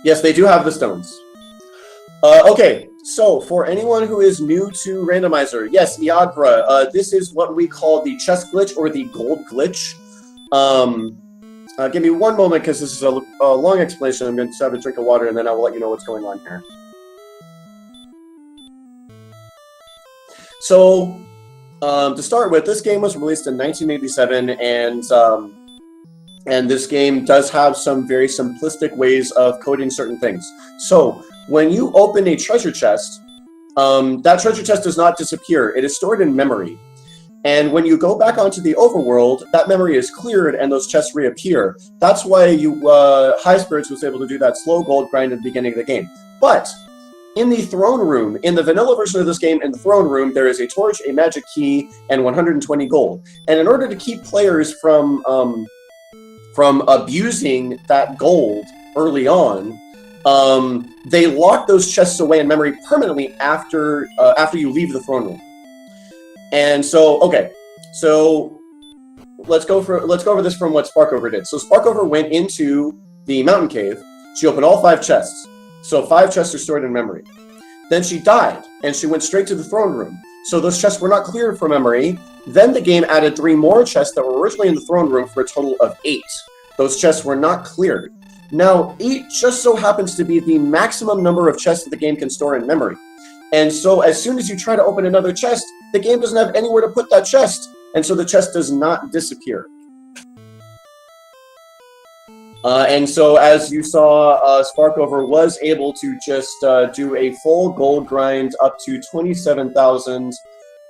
Yes, they do have the stones. Okay, so for anyone who is new to Randomizer, yes, Iagra, this is what we call the chest glitch or the gold glitch. Give me one moment because this is a long explanation. I'm going to have a drink of water and then I will let you know what's going on here. So, to start with, this game was released in 1987 and this game does have some very simplistic ways of coding certain things. So, when you open a treasure chest, that treasure chest does not disappear. It is stored in memory. And when you go back onto the overworld, that memory is cleared and those chests reappear. That's why Highspirits was able to do that slow gold grind at the beginning of the game. But in the throne room, in the vanilla version of this game, in the throne room, there is a torch, a magic key, and 120 gold. And in order to keep players from abusing that gold early on, they lock those chests away in memory permanently after you leave the throne room. And so, okay, so let's go over this from what Sparkover did. So Sparkover went into the mountain cave. She opened all 5 chests. So 5 chests are stored in memory. Then she died, and she went straight to the throne room. So those chests were not cleared from memory. Then the game added 3 more chests that were originally in the throne room for a total of 8. Those chests were not cleared. Now, 8 just so happens to be the maximum number of chests that the game can store in memory. And so as soon as you try to open another chest, the game doesn't have anywhere to put that chest. And so the chest does not disappear. And so as you saw, Sparkover was able to just do a full gold grind up to 27,000.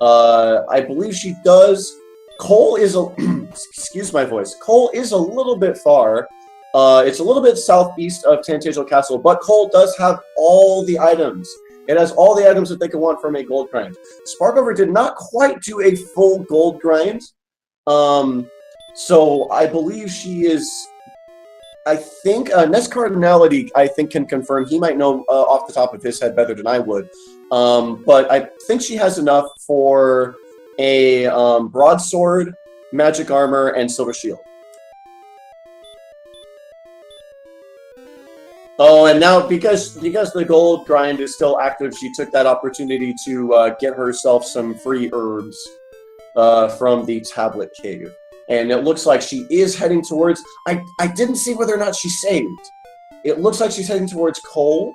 I believe she does. Cole is a excuse my voice. Cole is a little bit far. It's a little bit southeast of Tantagel Castle, but Cole does have all the items. It has all the items that they can want from a gold grind. Sparkover did not quite do a full gold grind. So I believe she is, I think, Ness Cardinality, I think, can confirm. He might know off the top of his head better than I would. But I think she has enough for a broadsword, magic armor, and silver shield. Oh, and now because the gold grind is still active, she took that opportunity to get herself some free herbs from the tablet cave. And it looks like she is heading towards... I didn't see whether or not she saved. It looks like she's heading towards Cole.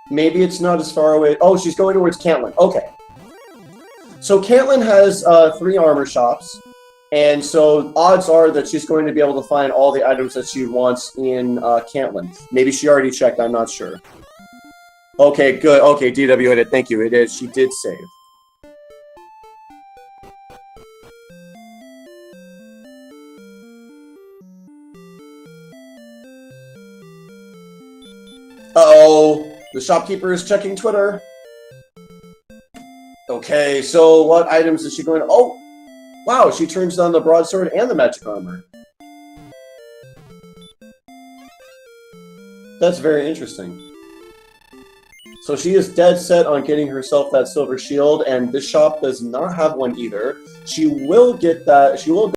Maybe it's not as far away. Oh, she's going towards Cantlin. Okay. So Cantlin has 3 armor shops. And so odds are that she's going to be able to find all the items that she wants in Cantlin. Maybe she already checked, I'm not sure. Okay, good. Okay, DW hit it. Thank you. It is. She did save. Uh-oh. The shopkeeper is checking Twitter. Okay, so what items is she going to... Oh! Wow, she turns down the broadsword and the magic armor. That's very interesting. So she is dead set on getting herself that silver shield, and this shop does not have one either. She will get that... She will...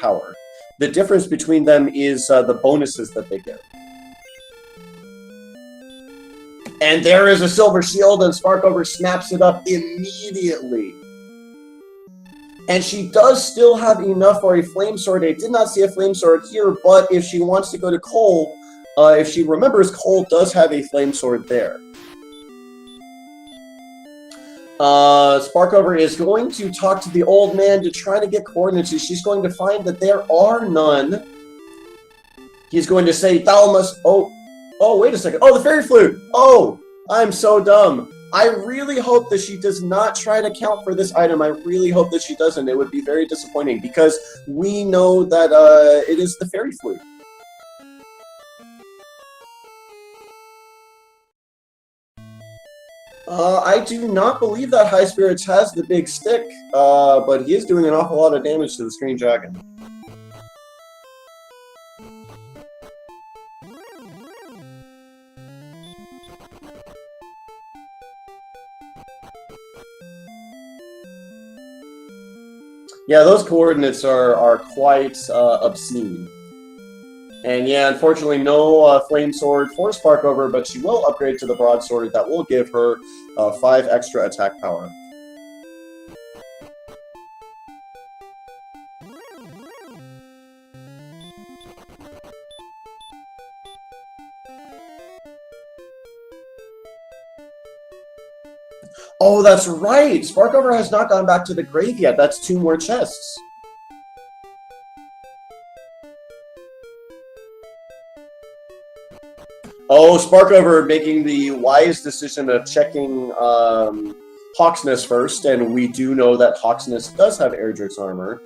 power. The difference between them is the bonuses that they get. And there is a silver shield, and Sparkover snaps it up immediately. And she does still have enough for a flame sword. I did not see a flame sword here, but if she wants to go to Cole, if she remembers, Cole does have a flame sword there. Sparkover is going to talk to the old man to try to get coordinates. She's going to find that there are none. He's going to say, thou must... Oh, wait a second. Oh, the fairy flute. Oh, I'm so dumb. I really hope that she does not try to count for this item. I really hope that she doesn't. It would be very disappointing because we know that it is the fairy flute. I do not believe that Highspirits has the big stick, but he is doing an awful lot of damage to the Screen Dragon. Yeah, those coordinates are quite obscene. And yeah, unfortunately, no flame sword for Sparkover, but she will upgrade to the broadsword. That will give her 5 extra attack power. Oh, that's right! Sparkover has not gone back to the grave yet. That's 2 more chests. Oh, Sparkover making the wise decision of checking Hawksness first, and we do know that Hawksness does have Erdrick's armor.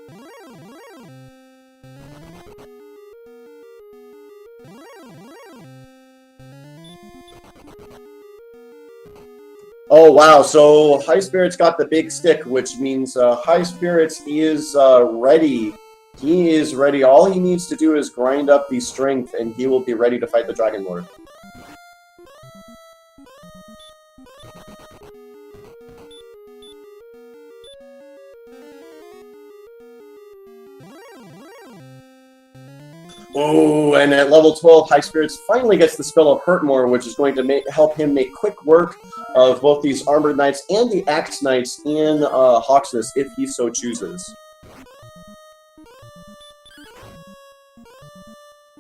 Oh, wow, so Highspirits got the big stick, which means Highspirits is ready. He is ready. All he needs to do is grind up the strength, and he will be ready to fight the Dragon Lord. Oh, and at level 12, Highspirits finally gets the spell of Hurt More, which is going to help him make quick work of both these Armored Knights and the Axe Knights in Hawksness, if he so chooses.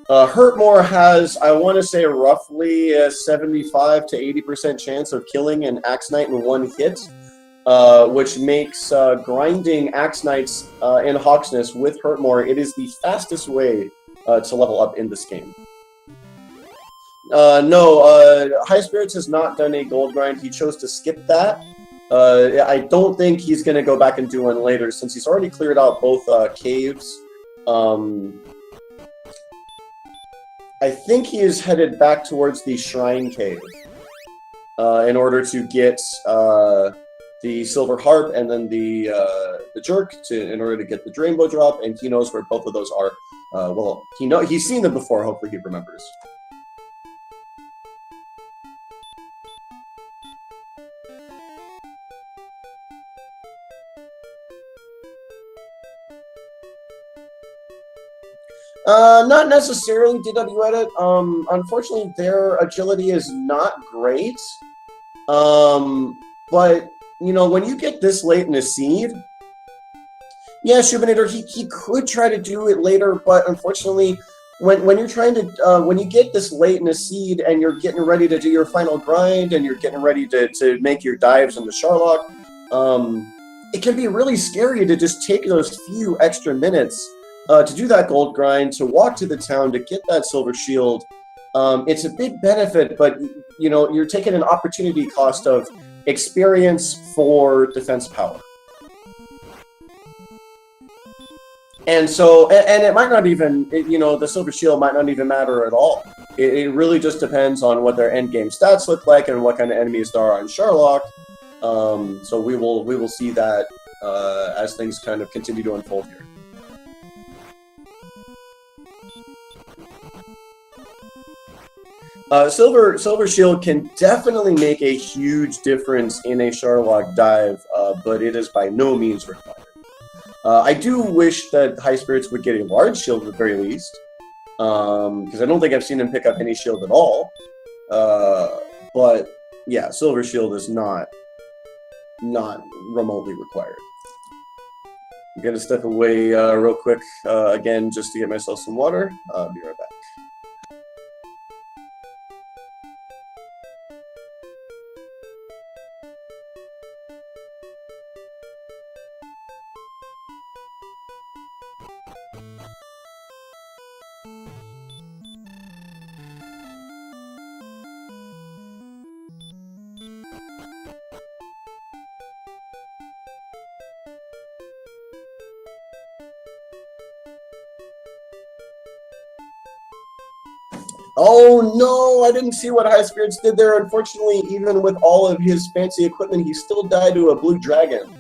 Hurtmore has, I want to say, roughly a 75 to 80% chance of killing an Axe Knight in 1 hit, which makes grinding Axe Knights in Hawksness with Hurtmore, it is the fastest way to level up in this game. No, Highspirits has not done a gold grind. He chose to skip that. I don't think he's going to go back and do one later, since he's already cleared out both caves. I think he is headed back towards the Shrine Cave in order to get the Silver Harp and then the Jerk in order to get the Rainbow Drop, and he knows where both of those are. Well, he's seen them before. Hopefully, he remembers. Not necessarily DW Edit. Unfortunately, their agility is not great. But, you know, when you get this late in a seed, yeah, Shubinator, he could try to do it later, but unfortunately, when you're trying to when you get this late in a seed and you're getting ready to do your final grind and you're getting ready to make your dives into Sharlock, it can be really scary to just take those few extra minutes to do that gold grind, to walk to the town, to get that silver shield. It's a big benefit, but you know, you're taking an opportunity cost of experience for defense power. And so, and it might not even, you know, the silver shield might not even matter at all. It really just depends on what their end game stats look like and what kind of enemies there are on Sharlock. So we will see that as things kind of continue to unfold here. Silver Shield can definitely make a huge difference in a Sharlock dive, but it is by no means required. I do wish that Highspirits would get a large shield at the very least, because I don't think I've seen him pick up any shield at all. But yeah, Silver Shield is not remotely required. I'm gonna step away real quick again just to get myself some water. I'll be right back. Oh no, I didn't see what Highspirits did there. Unfortunately, even with all of his fancy equipment, he still died to a blue dragon.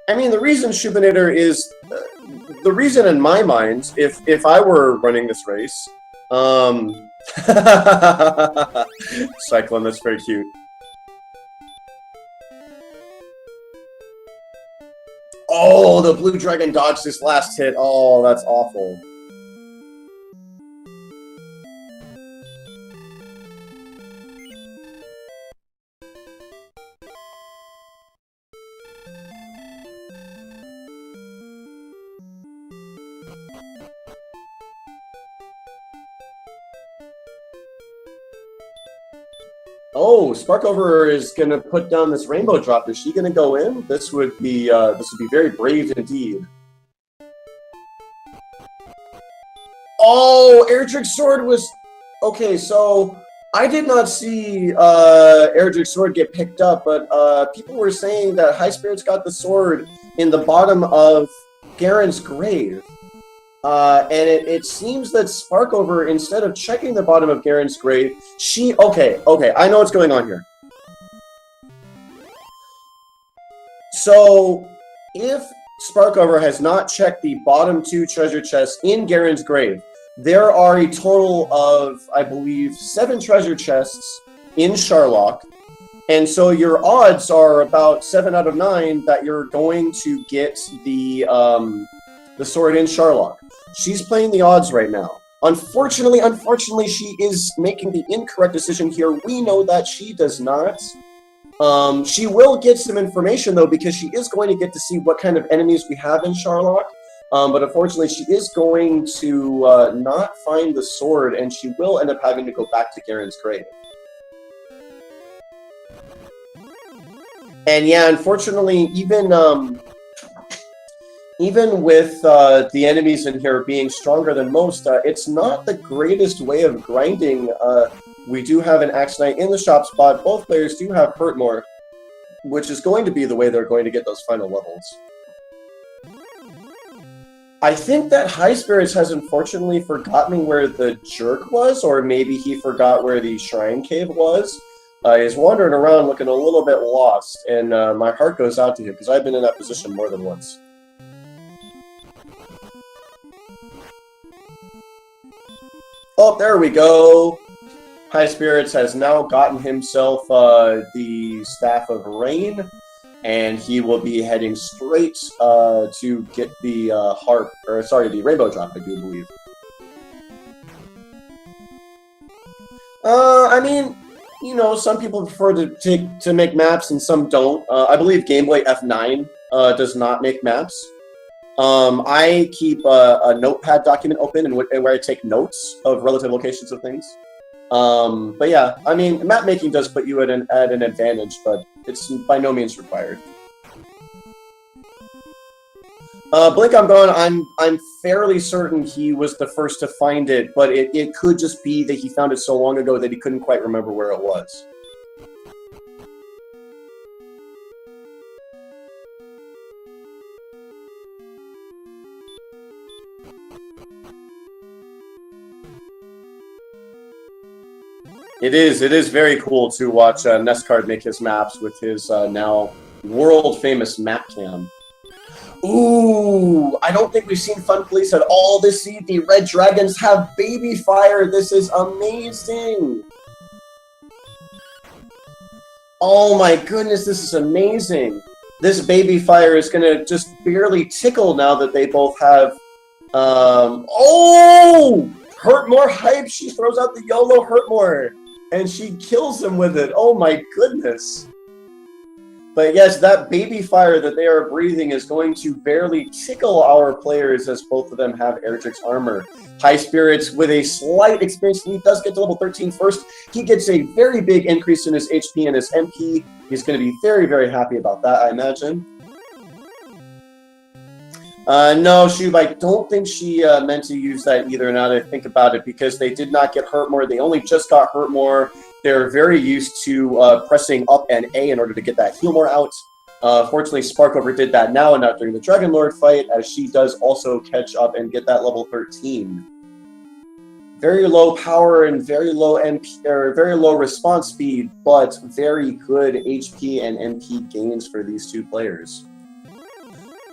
I mean, the reason Shubinator is the reason in my mind, if I were running this race, Cyclone, that's very cute. Oh, the blue dragon dodged this last hit. Oh, that's awful. Oh, Sparkover is gonna put down this rainbow drop. Is she gonna go in? This would be very brave indeed. Oh, Erdrick's sword was okay. So I did not see Erdrick's sword get picked up, but people were saying that Highspirits got the sword in the bottom of Garen's grave. And it seems that Sparkover, instead of checking the bottom of Garen's grave, okay, I know what's going on here. So, if Sparkover has not checked the bottom 2 treasure chests in Garen's grave, there are a total of, I believe, 7 treasure chests in Sharlock, and so your odds are about 7 out of 9 that you're going to get the sword in Sharlock. She's playing the odds right now. Unfortunately, she is making the incorrect decision here. We know that she does not. She will get some information, though, because she is going to get to see what kind of enemies we have in Sharlock. But unfortunately, she is going to not find the sword, and she will end up having to go back to Garen's grave. And yeah, unfortunately, even with the enemies in here being stronger than most, it's not the greatest way of grinding. We do have an Axe Knight in the shop spot. Both players do have Hurt More, which is going to be the way they're going to get those final levels. I think that Highspirits has unfortunately forgotten where the Jerk was, or maybe he forgot where the Shrine Cave was. He's wandering around looking a little bit lost, and my heart goes out to him because I've been in that position more than once. Oh, there we go. Highspirits has now gotten himself the Staff of Rain, and he will be heading straight to get the the Rainbow Drop, I do believe. I mean, you know, some people prefer to make maps and some don't. I believe Game Boy F9 does not make maps. I keep a notepad document open and where I take notes of relative locations of things. But yeah, I mean, map making does put you at an advantage, but it's by no means required. Blink, I'm going. I'm fairly certain he was the first to find it, but it could just be that he found it so long ago that he couldn't quite remember where it was. It is very cool to watch Nescard make his maps with his now world-famous map cam. Ooh, I don't think we've seen Fun Police at all this season. The Red Dragons have Baby Fire. This is amazing. Oh my goodness, this is amazing. This Baby Fire is going to just barely tickle now that they both have... oh! Hurt More hype. She throws out the YOLO Hurt More. And she kills him with it. Oh my goodness. But yes, that Baby Fire that they are breathing is going to barely tickle our players as both of them have Erdrick's armor. Highspirits with a slight experience lead does get to level 13 first. He gets a very big increase in his HP and his MP. He's going to be very, very happy about that, I imagine. No, Shub, I don't think she meant to use that either now that I think about it, because they did not get hurt more. They only just got hurt more. They're very used to pressing up and A in order to get that heal more out. Fortunately, Sparkover did that now and not during the Dragon Lord fight, as she does also catch up and get that level 13. Very low power and very low MP, or very low response speed, but very good HP and MP gains for these two players.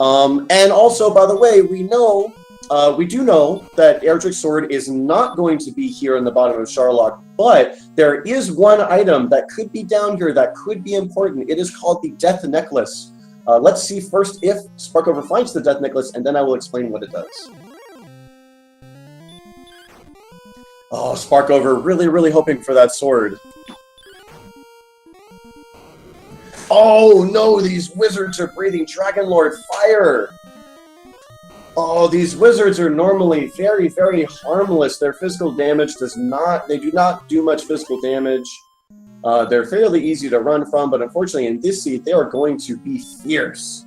And also, by the way, we do know that Erdrick's sword is not going to be here in the bottom of Sharlock, but there is one item that could be down here that could be important. It is called the Death Necklace. Let's see first if Sparkover finds the Death Necklace, and then I will explain what it does. Oh, Sparkover, really, really hoping for that sword. Oh no, these wizards are breathing Dragon Lord fire! Oh, these wizards are normally very, very harmless. Their physical damage do not do much physical damage. They're fairly easy to run from, but unfortunately in this seed, they are going to be fierce.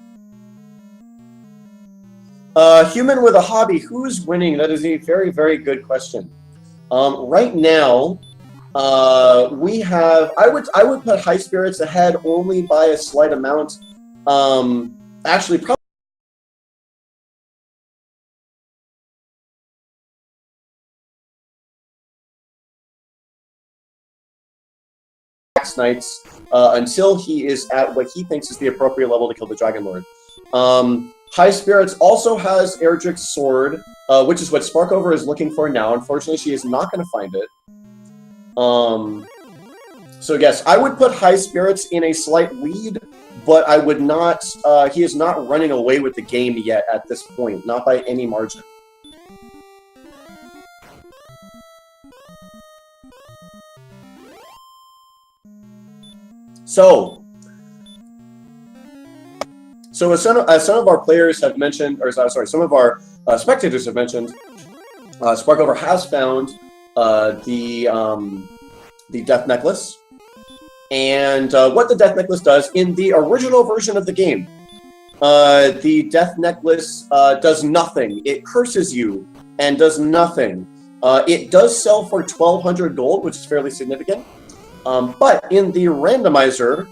Human with a hobby, who's winning? That is a very, very good question. Right now, we have, I would put Highspirits ahead only by a slight amount. Actually, probably Knights until he is at what he thinks is the appropriate level to kill the Dragon Lord. Highspirits also has Erdrick's sword, which is what Sparkover is looking for now. Unfortunately, she is not going to find it. So yes, I would put Highspirits in a slight lead, but I would not, he is not running away with the game yet at this point, not by any margin. So as some of our players have mentioned, or sorry, some of our spectators have mentioned, Sparkover has found the Death Necklace. And what the Death Necklace does, in the original version of the game, the Death Necklace does nothing. It curses you and does nothing. It does sell for 1,200 gold, which is fairly significant. But in the randomizer,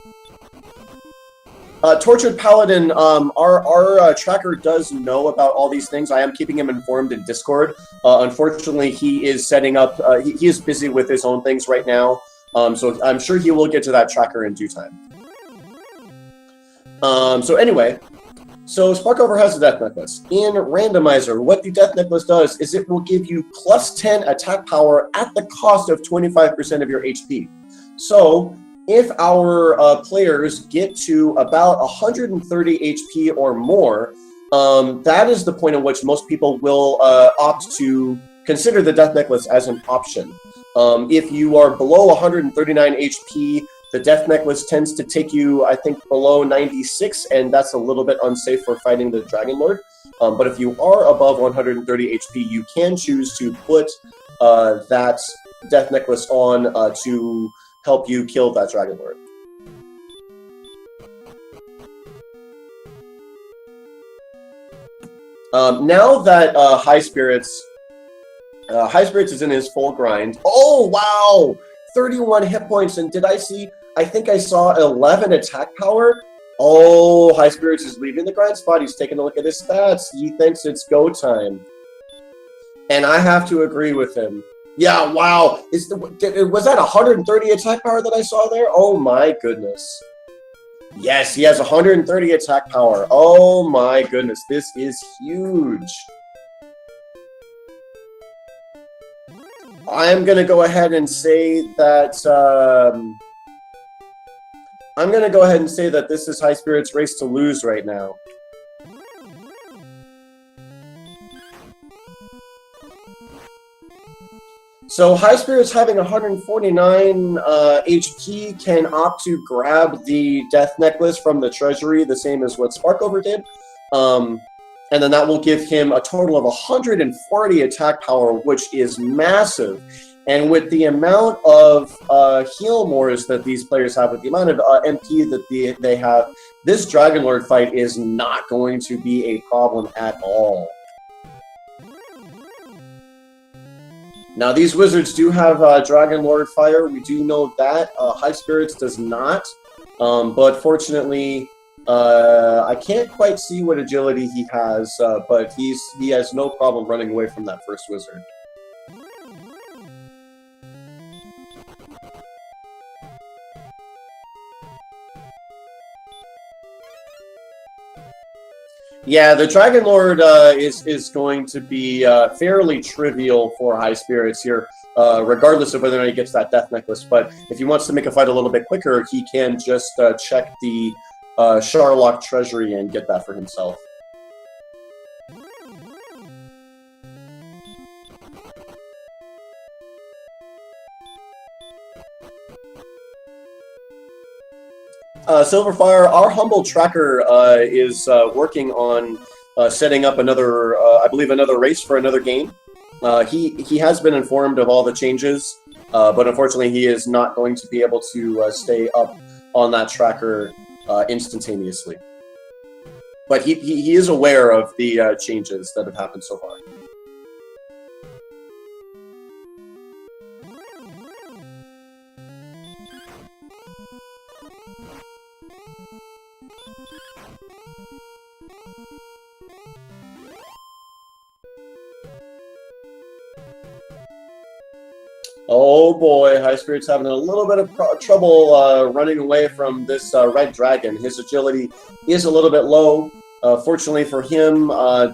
Tortured Paladin, our tracker does know about all these things. I am keeping him informed in Discord. Unfortunately, he is setting up, he is busy with his own things right now. So I'm sure he will get to that tracker in due time. So anyway, So Sparkover has a Death Necklace. In Randomizer, what the Death Necklace does is it will give you plus 10 attack power at the cost of 25% of your HP. So if our players get to about 130 HP or more, that is the point at which most people will opt to consider the Death Necklace as an option. If you are below 139 HP, the Death Necklace tends to take you, I think, below 96, and that's a little bit unsafe for fighting the Dragon Lord. But if you are above 130 HP, you can choose to put that Death Necklace on to help you kill that Dragon Lord. Now that Highspirits is in his full grind. Oh, wow! 31 hit points, and I think I saw 11 attack power. Oh, Highspirits is leaving the grind spot. He's taking a look at his stats. He thinks it's go time. And I have to agree with him. Yeah, wow. Was that 130 attack power that I saw there? Oh my goodness. Yes, he has 130 attack power. Oh my goodness, this is huge. I'm going to go ahead and say that this is Highspirits' race to lose right now. So Highspirits having 149 HP can opt to grab the Death Necklace from the treasury, the same as what Sparkover did. And then that will give him a total of 140 attack power, which is massive. And with the amount of heal mores that these players have, with the amount of MP that they have, this Dragon Lord fight is not going to be a problem at all. Now, these wizards do have Dragon Lord Fire. We do know that. Highspirits does not. But fortunately, I can't quite see what agility he has, but he has no problem running away from that first wizard. Yeah, the Dragon Lord is going to be fairly trivial for Highspirits here, regardless of whether or not he gets that Death Necklace. But if he wants to make a fight a little bit quicker, he can just check the Sharlock Treasury and get that for himself. Silverfire, our humble tracker is working on setting up another, I believe, another race for another game. He has been informed of all the changes, but unfortunately he is not going to be able to stay up on that tracker instantaneously. But he is aware of the changes that have happened so far. Oh boy, Highspirits having a little bit of trouble running away from this red dragon. His agility is a little bit low. Fortunately for him,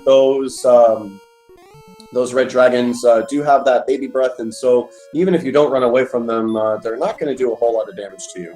those red dragons do have that baby breath, and so even if you don't run away from them, they're not going to do a whole lot of damage to you.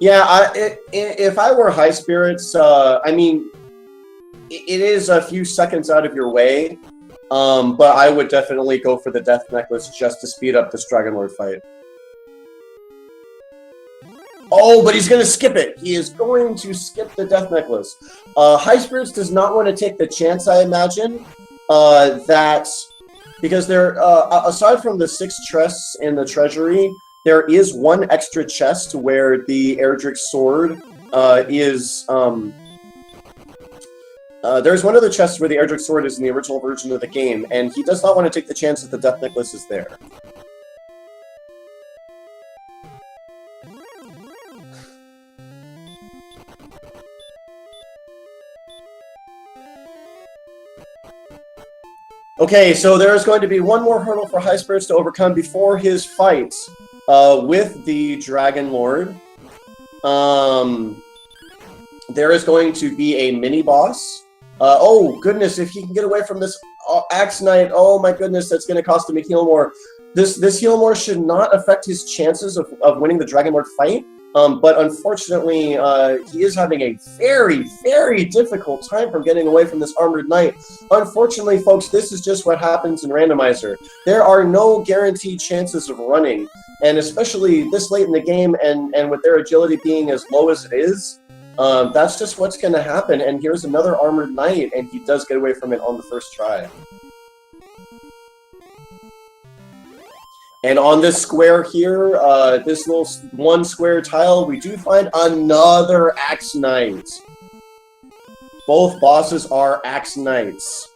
Yeah, if I were Highspirits, I mean, it is a few seconds out of your way, But I would definitely go for the Death Necklace just to speed up this Dragon Lord fight. Oh, but he's going to skip it. He is going to skip the Death Necklace. Highspirits does not want to take the chance, I imagine, that... Because there, aside from the 6 chests in the treasury, there is one extra chest where the Erdrick sword is... there's one other chest where the Erdrick sword is in the original version of the game, and he does not want to take the chance that the Death Necklace is there. Okay, so there's going to be one more hurdle for Highspirits to overcome before his fight with the Dragon Lord. There is going to be a mini-boss. Oh, goodness, if he can get away from this Axe Knight, oh my goodness, that's going to cost him a heal more. This heal more should not affect his chances of winning the Dragon Lord fight. But unfortunately, he is having a very, very difficult time from getting away from this Armored Knight. Unfortunately, folks, this is just what happens in Randomizer. There are no guaranteed chances of running, and especially this late in the game and with their agility being as low as it is, that's just what's going to happen. And here's another Armored Knight, and he does get away from it on the first try. And on this square here, this little one square tile, we do find another Axe Knight. Both bosses are Axe Knights.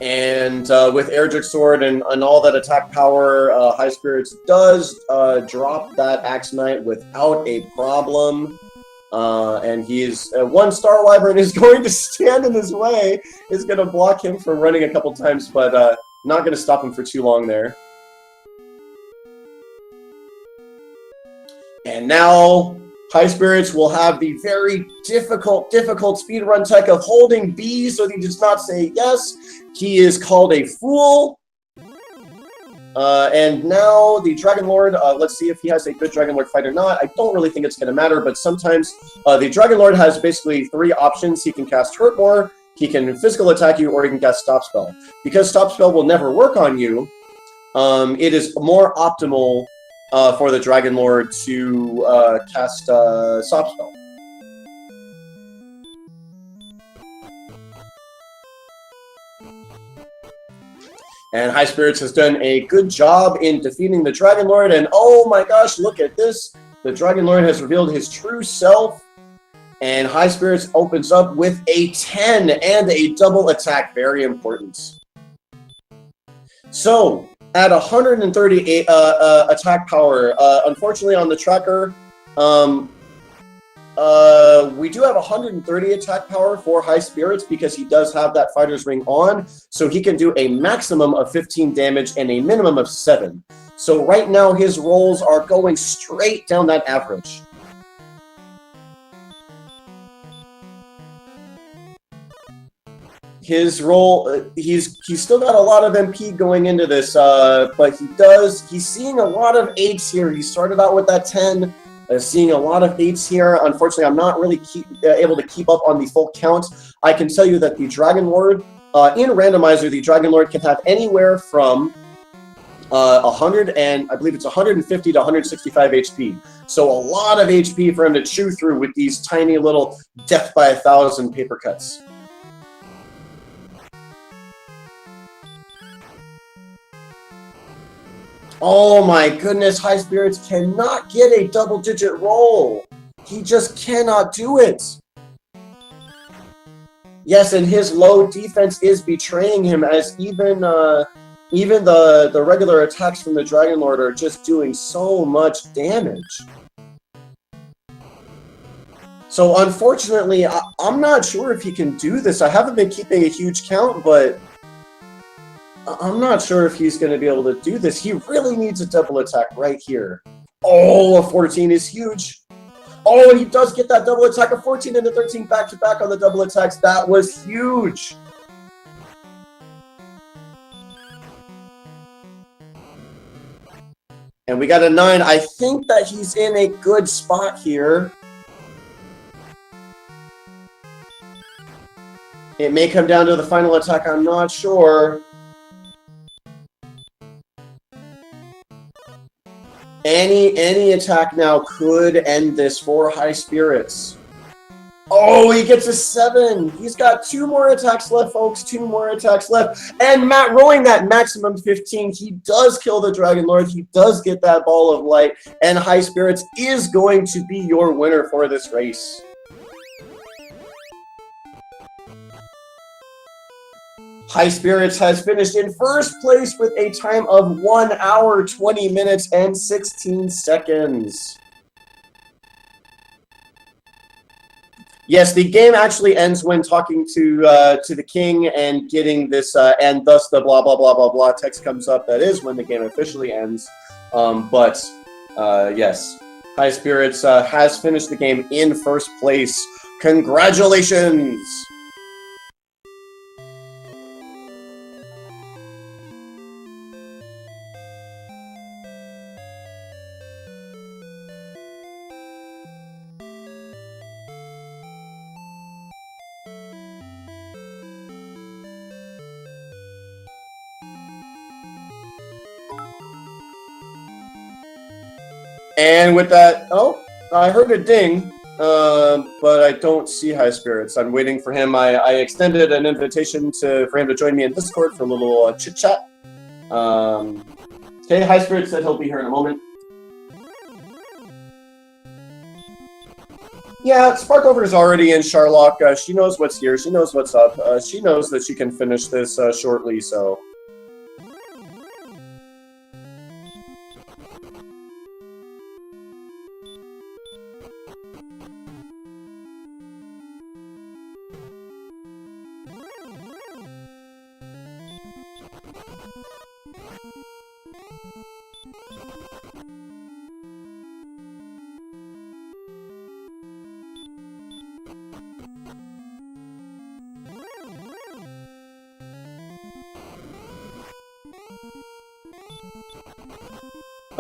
And with Erdrick Sword and all that attack power, Highspirits does drop that Axe Knight without a problem. And he's one Star Wyvern is going to stand in his way, is going to block him from running a couple times, but not going to stop him for too long there. And now Highspirits will have the very difficult speedrun tech of holding B so he does not say yes. He is called a fool. And now the Dragon Lord, let's see if he has a good Dragon Lord fight or not. I don't really think it's going to matter, but sometimes the Dragon Lord has basically 3 options. He can cast Hurt More, he can physical attack you, or he can cast Stop Spell. Because Stop Spell will never work on you, it is more optimal for the Dragon Lord to cast Stop Spell. And Highspirits has done a good job in defeating the Dragon Lord, and oh my gosh, look at this! The Dragon Lord has revealed his true self, and Highspirits opens up with a 10 and a double attack, very important. So, at 138 attack power, unfortunately on the tracker, we do have 130 attack power for Highspirits because he does have that Fighter's Ring on, so he can do a maximum of 15 damage and a minimum of 7. So right now his rolls are going straight down that average. His roll, he's still got a lot of MP going into this, but he's seeing a lot of 8s here. He started out with that 10, seeing a lot of 8s here. Unfortunately, I'm not really able to keep up on the full count. I can tell you that the Dragon Lord, in Randomizer, the Dragon Lord can have anywhere from 100 and I believe it's 150 to 165 HP. So a lot of HP for him to chew through with these tiny little death by 1,000 paper cuts. Oh my goodness, Highspirits cannot get a double-digit roll. He just cannot do it. Yes, and his low defense is betraying him, as even the regular attacks from the Dragon Lord are just doing so much damage. So unfortunately, I'm not sure if he can do this. I haven't been keeping a huge count, but I'm not sure if he's going to be able to do this. He really needs a double attack right here. Oh, a 14 is huge. Oh, and he does get that double attack of 14 and a 13 back-to-back on the double attacks. That was huge. And we got a 9. I think that he's in a good spot here. It may come down to the final attack, I'm not sure. Any attack now could end this for Highspirits. Oh, he gets a 7. He's got 2 more attacks left, folks. 2 more attacks left. And Matt rolling that maximum 15. He does kill the Dragon Lord. He does get that ball of light. And Highspirits is going to be your winner for this race. Highspirits has finished in first place with a time of 1 hour, 20 minutes, and 16 seconds. Yes, the game actually ends when talking to the king and getting this, and thus the blah, blah, blah, blah, blah text comes up. That is when the game officially ends. Yes, Highspirits has finished the game in first place. Congratulations! And with that, oh, I heard a ding, but I don't see Highspirits. I'm waiting for him. I extended an invitation for him to join me in Discord for a little chit-chat. Okay, Highspirits said he'll be here in a moment. Yeah, Sparkover is already in Charlock. She knows what's here. She knows what's up. She knows that she can finish this shortly, so...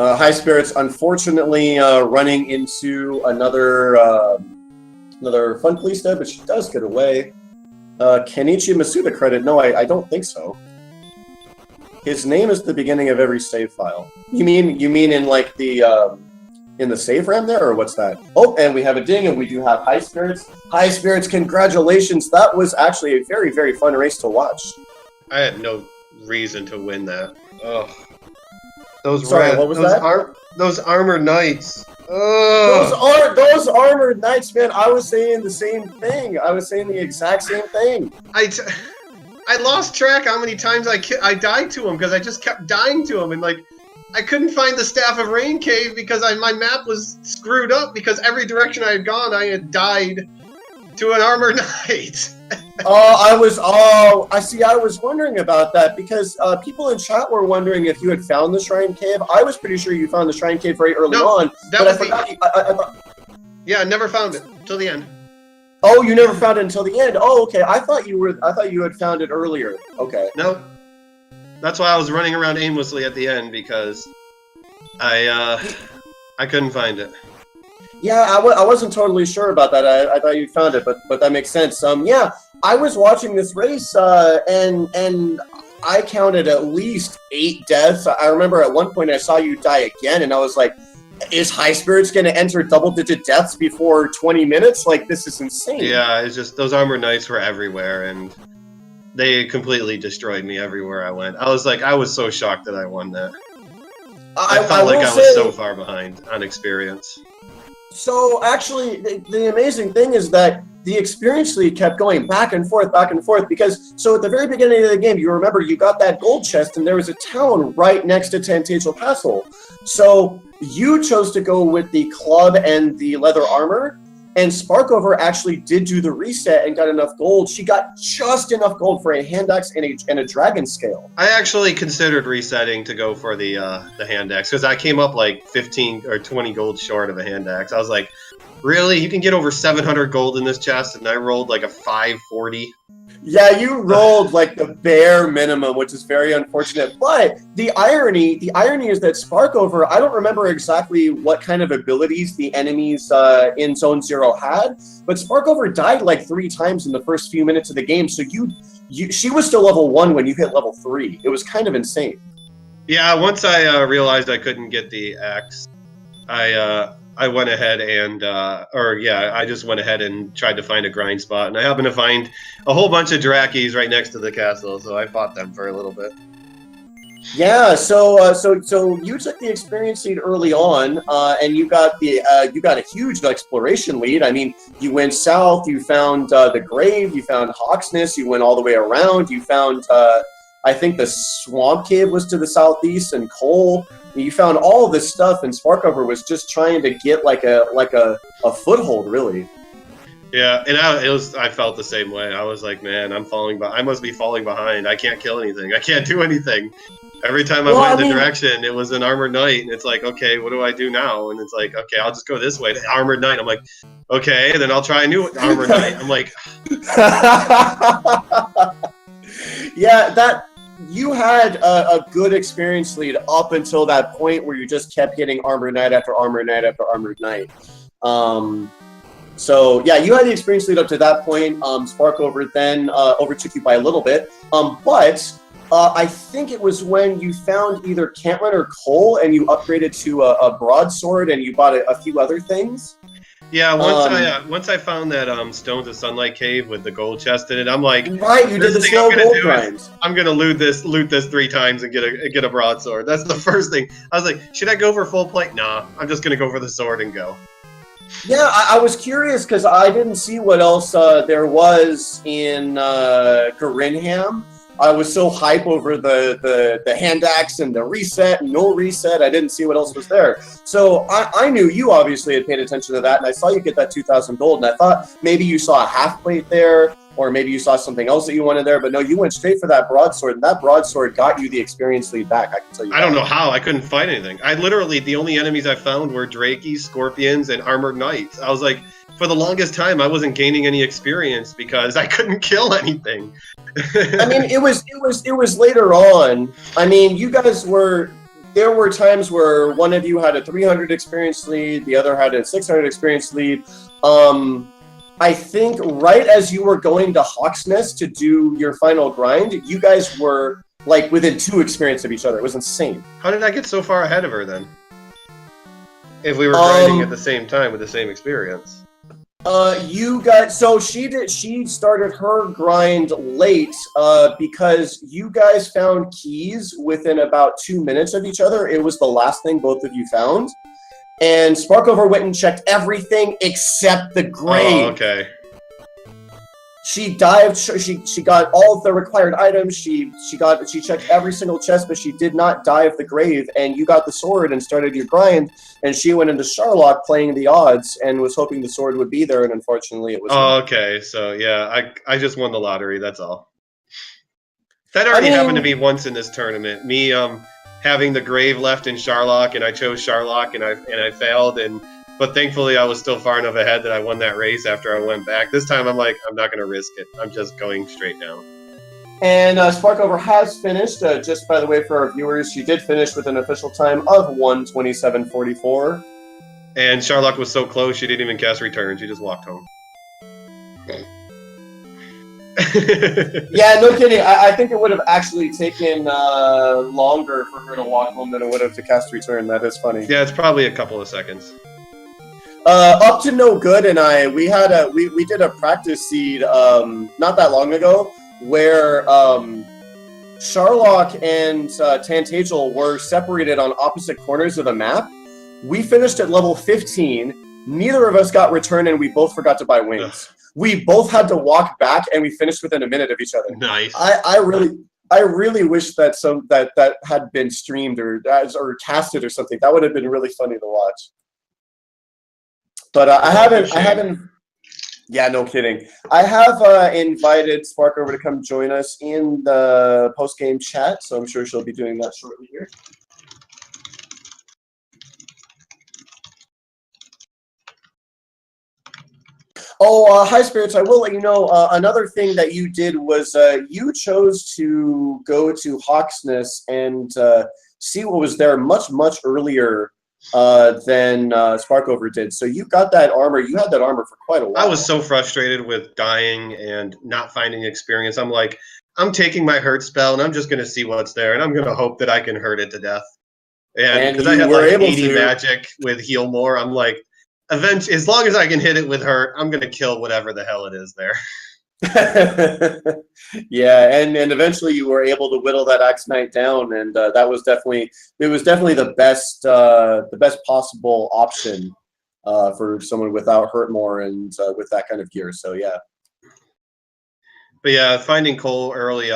Highspirits, unfortunately, running into another Fun Kalista, but she does get away. Kenichi Masuda credit? No, I don't think so. His name is the beginning of every save file. You mean in like the in the save RAM there, or what's that? Oh, and we have a ding, and we do have Highspirits. Highspirits, congratulations! That was actually a very, very fun race to watch. I had no reason to win that. Ugh. Those what was that? Those armored knights. Those armored knights, man. I was saying the same thing. I was saying the exact same thing. I lost track how many times I died to him because I just kept dying to him, and like I couldn't find the Staff of Rain cave because my map was screwed up because every direction I had gone I had died to an armored knight. I was wondering about that because people in chat were wondering if you had found the Shrine Cave. I was pretty sure you found the Shrine Cave very early on, but I forgot. Yeah, I never found it till the end. Oh, you never found it until the end. Oh, okay. I thought you had found it earlier. Okay. No, that's why I was running around aimlessly at the end because I couldn't find it. Yeah, I wasn't totally sure about that. I thought you found it, but that makes sense. Yeah, I was watching this race, and I counted at least 8 deaths. I remember at one point I saw you die again, and I was like, is Highspirits going to enter double-digit deaths before 20 minutes? Like, this is insane. Yeah, it's just those armored knights were everywhere, and they completely destroyed me everywhere I went. I was so shocked that I won that. I felt like I was so far behind on experience. So actually, the amazing thing is that the experience lead kept going back and forth, because so at the very beginning of the game, you remember you got that gold chest and there was a town right next to Tantagel Castle. So you chose to go with the club and the leather armor, and Sparkover actually did do the reset and got enough gold. She got just enough gold for a hand axe and a dragon scale. I actually considered resetting to go for the hand axe because I came up like 15 or 20 gold short of a hand axe. I was like, really? You can get over 700 gold in this chest, and I rolled like a 540. Yeah, you rolled like the bare minimum, which is very unfortunate. But the irony is that Sparkover, I don't remember exactly what kind of abilities the enemies in Zone Zero had, but Sparkover died like 3 times in the first few minutes of the game. So she was still level 1 when you hit level 3. It was kind of insane. Yeah, once I realized I couldn't get the axe, I went ahead and, I just went ahead and tried to find a grind spot, and I happened to find a whole bunch of Drakis right next to the castle, so I fought them for a little bit. Yeah, so you took the experience lead early on, and you got a huge exploration lead. I mean, you went south, you found the grave, you found Hawksness, you went all the way around, you found I think the swamp cave was to the southeast, and coal. You found all of this stuff, and Sparkover was just trying to get like a foothold, really. Yeah, and I felt the same way. I was like, man, I must be falling behind. I can't kill anything. I can't do anything. Every time I went in the direction, it was an armored knight, and it's like, okay, what do I do now? And it's like, okay, I'll just go this way. The armored knight. I'm like, okay, then I'll try a new armored knight. I'm like, yeah, you had a good experience lead up until that point where you just kept hitting armored knight after armored knight after armored knight. So yeah, you had the experience lead up to that point. Sparkover then overtook you by a little bit, but I think it was when you found either Cantland or Cole, and you upgraded to a broadsword, and you bought a few other things. Yeah, once I found that Stones of Sunlight cave with the gold chest in it, I'm like, right, you did the slow gold grind. I'm gonna loot this 3 times and get a broadsword. That's the first thing. I was like, should I go for full plate? Nah, I'm just gonna go for the sword and go. Yeah, I was curious because I didn't see what else there was in Garinham. I was so hype over the hand axe and the reset and no reset. I didn't see what else was there. So I knew you obviously had paid attention to that, and I saw you get that 2,000 gold, and I thought maybe you saw a half plate there, or maybe you saw something else that you wanted there, but no, you went straight for that broadsword, and that broadsword got you the experience lead back, I can tell you. I don't know how. I couldn't find anything. The only enemies I found were Drakes, Scorpions, and Armored Knights. I was like, for the longest time, I wasn't gaining any experience because I couldn't kill anything. I mean, it was later on. I mean, you guys were. There were times where one of you had a 300 experience lead, the other had a 600 experience lead. I think right as you were going to Hawksnest to do your final grind, you guys were like within 2 experience of each other. It was insane. How did I get so far ahead of her then? If we were grinding at the same time with the same experience. She started her grind late because you guys found keys within about 2 minutes of each other. It was the last thing both of you found. And Sparkover went and checked everything except the grave. Oh, okay. She dived. She got all of the required items. She checked every single chest, but she did not dive the grave. And you got the sword and started your grind. And she went into Charlock playing the odds and was hoping the sword would be there. And unfortunately, it was. Oh, okay. So yeah, I just won the lottery. That's all. That already happened to me once in this tournament. Me having the grave left in Charlock, and I chose Charlock, and I failed, but thankfully I was still far enough ahead that I won that race after I went back. This time I'm like, I'm not going to risk it. I'm just going straight down. And Sparkover has finished. Just by the way, for our viewers, she did finish with an official time of 1:27:44. And Charlock was so close, she didn't even cast return. She just walked home. Yeah, no kidding. I think it would have actually taken longer for her to walk home than it would have to cast return. That is funny. Yeah, it's probably a couple of seconds. Up to No Good and I, we did a practice seed not that long ago where Charlock and Tantagel were separated on opposite corners of the map. We finished at level 15. Neither of us got return, and we both forgot to buy wings. Ugh. We both had to walk back, and we finished within a minute of each other. Nice. I really wish that that had been streamed or casted or something. That would have been really funny to watch. But I haven't. Yeah, no kidding. I have invited Sparkover to come join us in the post-game chat, so I'm sure she'll be doing that shortly here. Oh, Highspirits, I will let you know, another thing that you did was you chose to go to Hawksness and see what was there much, much earlier than Sparkover did. So you got that armor. You had that armor for quite a while. I was so frustrated with dying and not finding experience. I'm like, I'm taking my hurt spell, and I'm just going to see what's there, and I'm going to hope that I can hurt it to death. And because I had like 80 magic with heal more, I'm like, as long as I can hit it with hurt, I'm going to kill whatever the hell it is there. Yeah, and eventually you were able to whittle that Axe Knight down, and that was definitely the best possible option for someone without hurt more and with that kind of gear. So yeah. But yeah, finding Cole early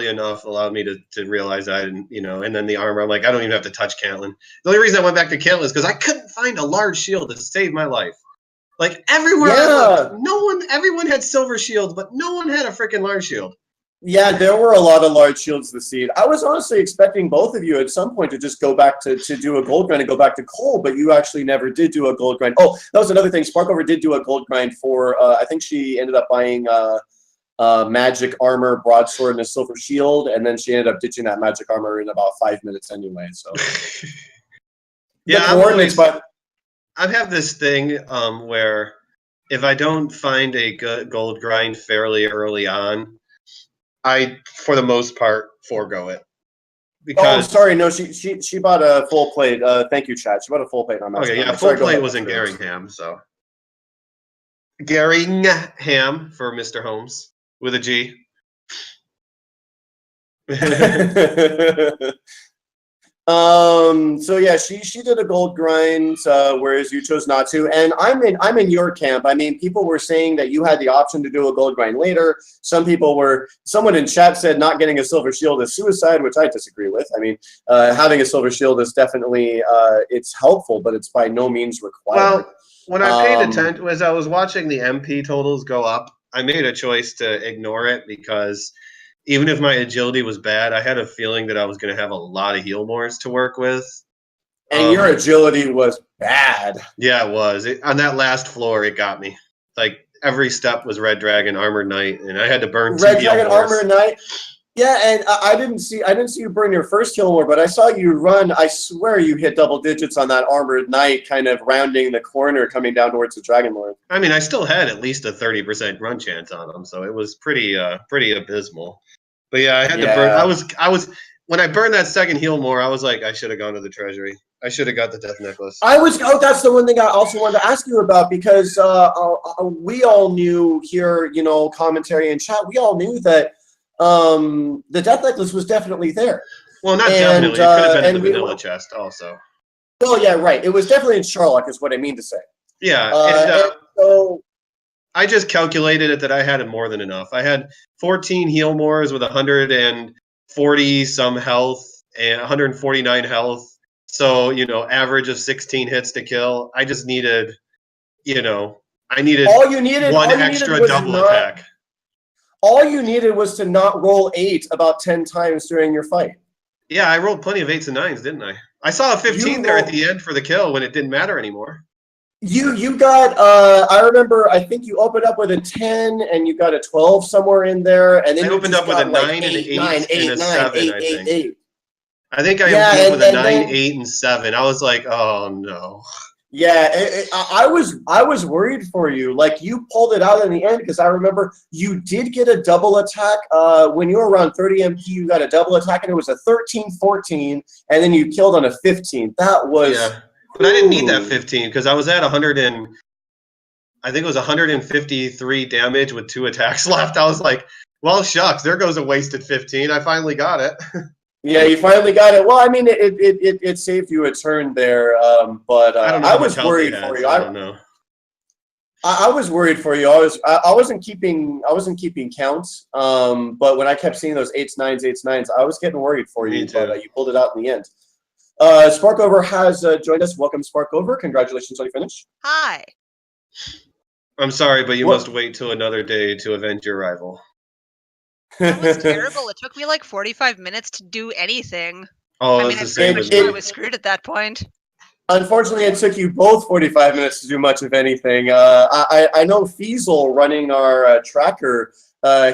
enough allowed me to realize I didn't, and then the armor, I'm like, I don't even have to touch Caitlyn. The only reason I went back to Caitlyn is because I couldn't find a large shield to save my life. Like everywhere I looked, everyone had silver shields, but no one had a freaking large shield. Yeah, there were a lot of large shields this seed. I was honestly expecting both of you at some point to just go back to do a gold grind and go back to Cole, but you actually never did do a gold grind. Oh, that was another thing. Sparkover did do a gold grind for, I think she ended up buying magic armor, broadsword, and a silver shield, and then she ended up ditching that magic armor in about 5 minutes anyway. So yeah, I have this thing where if I don't find a good gold grind fairly early on, I, for the most part, forego it. Because, oh, sorry, no, she bought a full plate. Thank you, chat. She bought a full plate on that. Okay, yeah, full plate was in Garingham, so Garingham for Mr. Holmes with a G. So yeah, she did a gold grind, whereas you chose not to. And I'm in your camp. I mean, people were saying that you had the option to do a gold grind later. Someone in chat said not getting a silver shield is suicide, which I disagree with. I mean, having a silver shield is definitely it's helpful, but it's by no means required. Well, when I paid attention, as I was watching the MP totals go up, I made a choice to ignore it because even if my agility was bad, I had a feeling that I was going to have a lot of heal mores to work with. And your agility was bad. Yeah, it was. On that last floor, it got me. Like, every step was Red Dragon, Armored Knight, and I had to burn Red Dragon, Armored Knight. Yeah, and I didn't see you burn your first heal more, but I saw you run. I swear you hit double digits on that Armored Knight, kind of rounding the corner, coming down towards the Dragon Lord. I mean, I still had at least a 30% run chance on him, so it was pretty abysmal. But yeah, I had to burn. I was when I burned that second heal more, I was like, I should have gone to the treasury. I should have got the death necklace. That's the one thing I also wanted to ask you about, because we all knew here, commentary and chat, we all knew that the death necklace was definitely there. Well, not definitely. It could have been in the vanilla chest also. Well, yeah, right. It was definitely in Sherlock, is what I mean to say. Yeah. So I just calculated it that I had more than enough. I had 14 heal mores with 140 some health and 149 health. So, average of 16 hits to kill. I just needed, one extra double attack. All you needed was to not roll 8 about 10 times during your fight. Yeah, I rolled plenty of 8s and 9s, didn't I? I saw a 15 there at the end for the kill when it didn't matter anymore. You got, I remember, I think you opened up with a 10 and you got a 12 somewhere in there. And then I opened up with a 9 and an 8 and a 7, I think. 8. I think I opened up with a 9, 8, and 7. I was like, oh, no. Yeah, I was worried for you. Like, you pulled it out in the end, because I remember you did get a double attack. When you were around 30 MP, you got a double attack, and it was a 13-14, and then you killed on a 15. That was... Yeah. But I didn't need that 15 because I was at 153 damage with 2 attacks left. I was like, well, shucks, there goes a wasted 15. I finally got it. Yeah, you finally got it. Well, I mean, it saved you a turn there, but I was worried for you. I don't know. I was worried for you. I wasn't keeping count. But when I kept seeing those 8s, 9s, 8s, 9s, I was getting worried for you. But you pulled it out in the end. Sparkover has joined us. Welcome, Sparkover. Congratulations on your finish. Hi. I'm sorry, but you must wait till another day to avenge your rival. That was terrible. It took me like 45 minutes to do anything. Oh, I mean, I was screwed at that point. Unfortunately, it took you both 45 minutes to do much of anything. I know Fiesel running our tracker.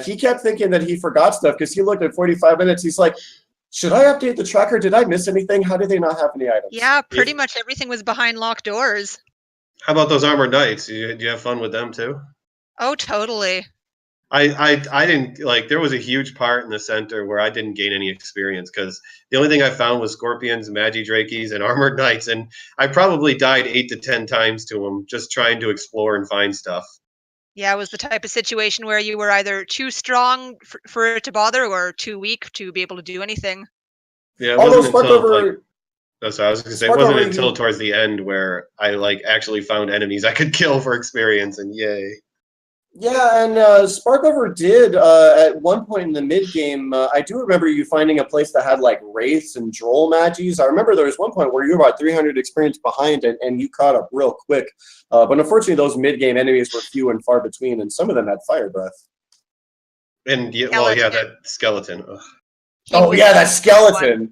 He kept thinking that he forgot stuff because he looked at 45 minutes. He's like, should I update the tracker? Did I miss anything? How did they not have any items? Yeah, pretty much everything was behind locked doors. How about those armored knights? Do you have fun with them too? Oh, totally. I didn't like. There was a huge part in the center where I didn't gain any experience because the only thing I found was scorpions, magidrakes, and armored knights, and I probably died 8 to 10 times to them just trying to explore and find stuff. Yeah, it was the type of situation where you were either too strong for it to bother or too weak to be able to do anything. Yeah, it Although wasn't until Sparkover, that's what I was gonna say. It wasn't until towards the end where I like actually found enemies I could kill for experience, and yay. yeah, and Sparkover did at one point in the mid game. I do remember you finding a place that had like wraiths and droll magis. I remember there was one point where you were about 300 experience behind, and you caught up real quick. But unfortunately, those mid game enemies were few and far between, and some of them had fire breath. And well, yeah, that skeleton. Ugh. Oh yeah, that skeleton.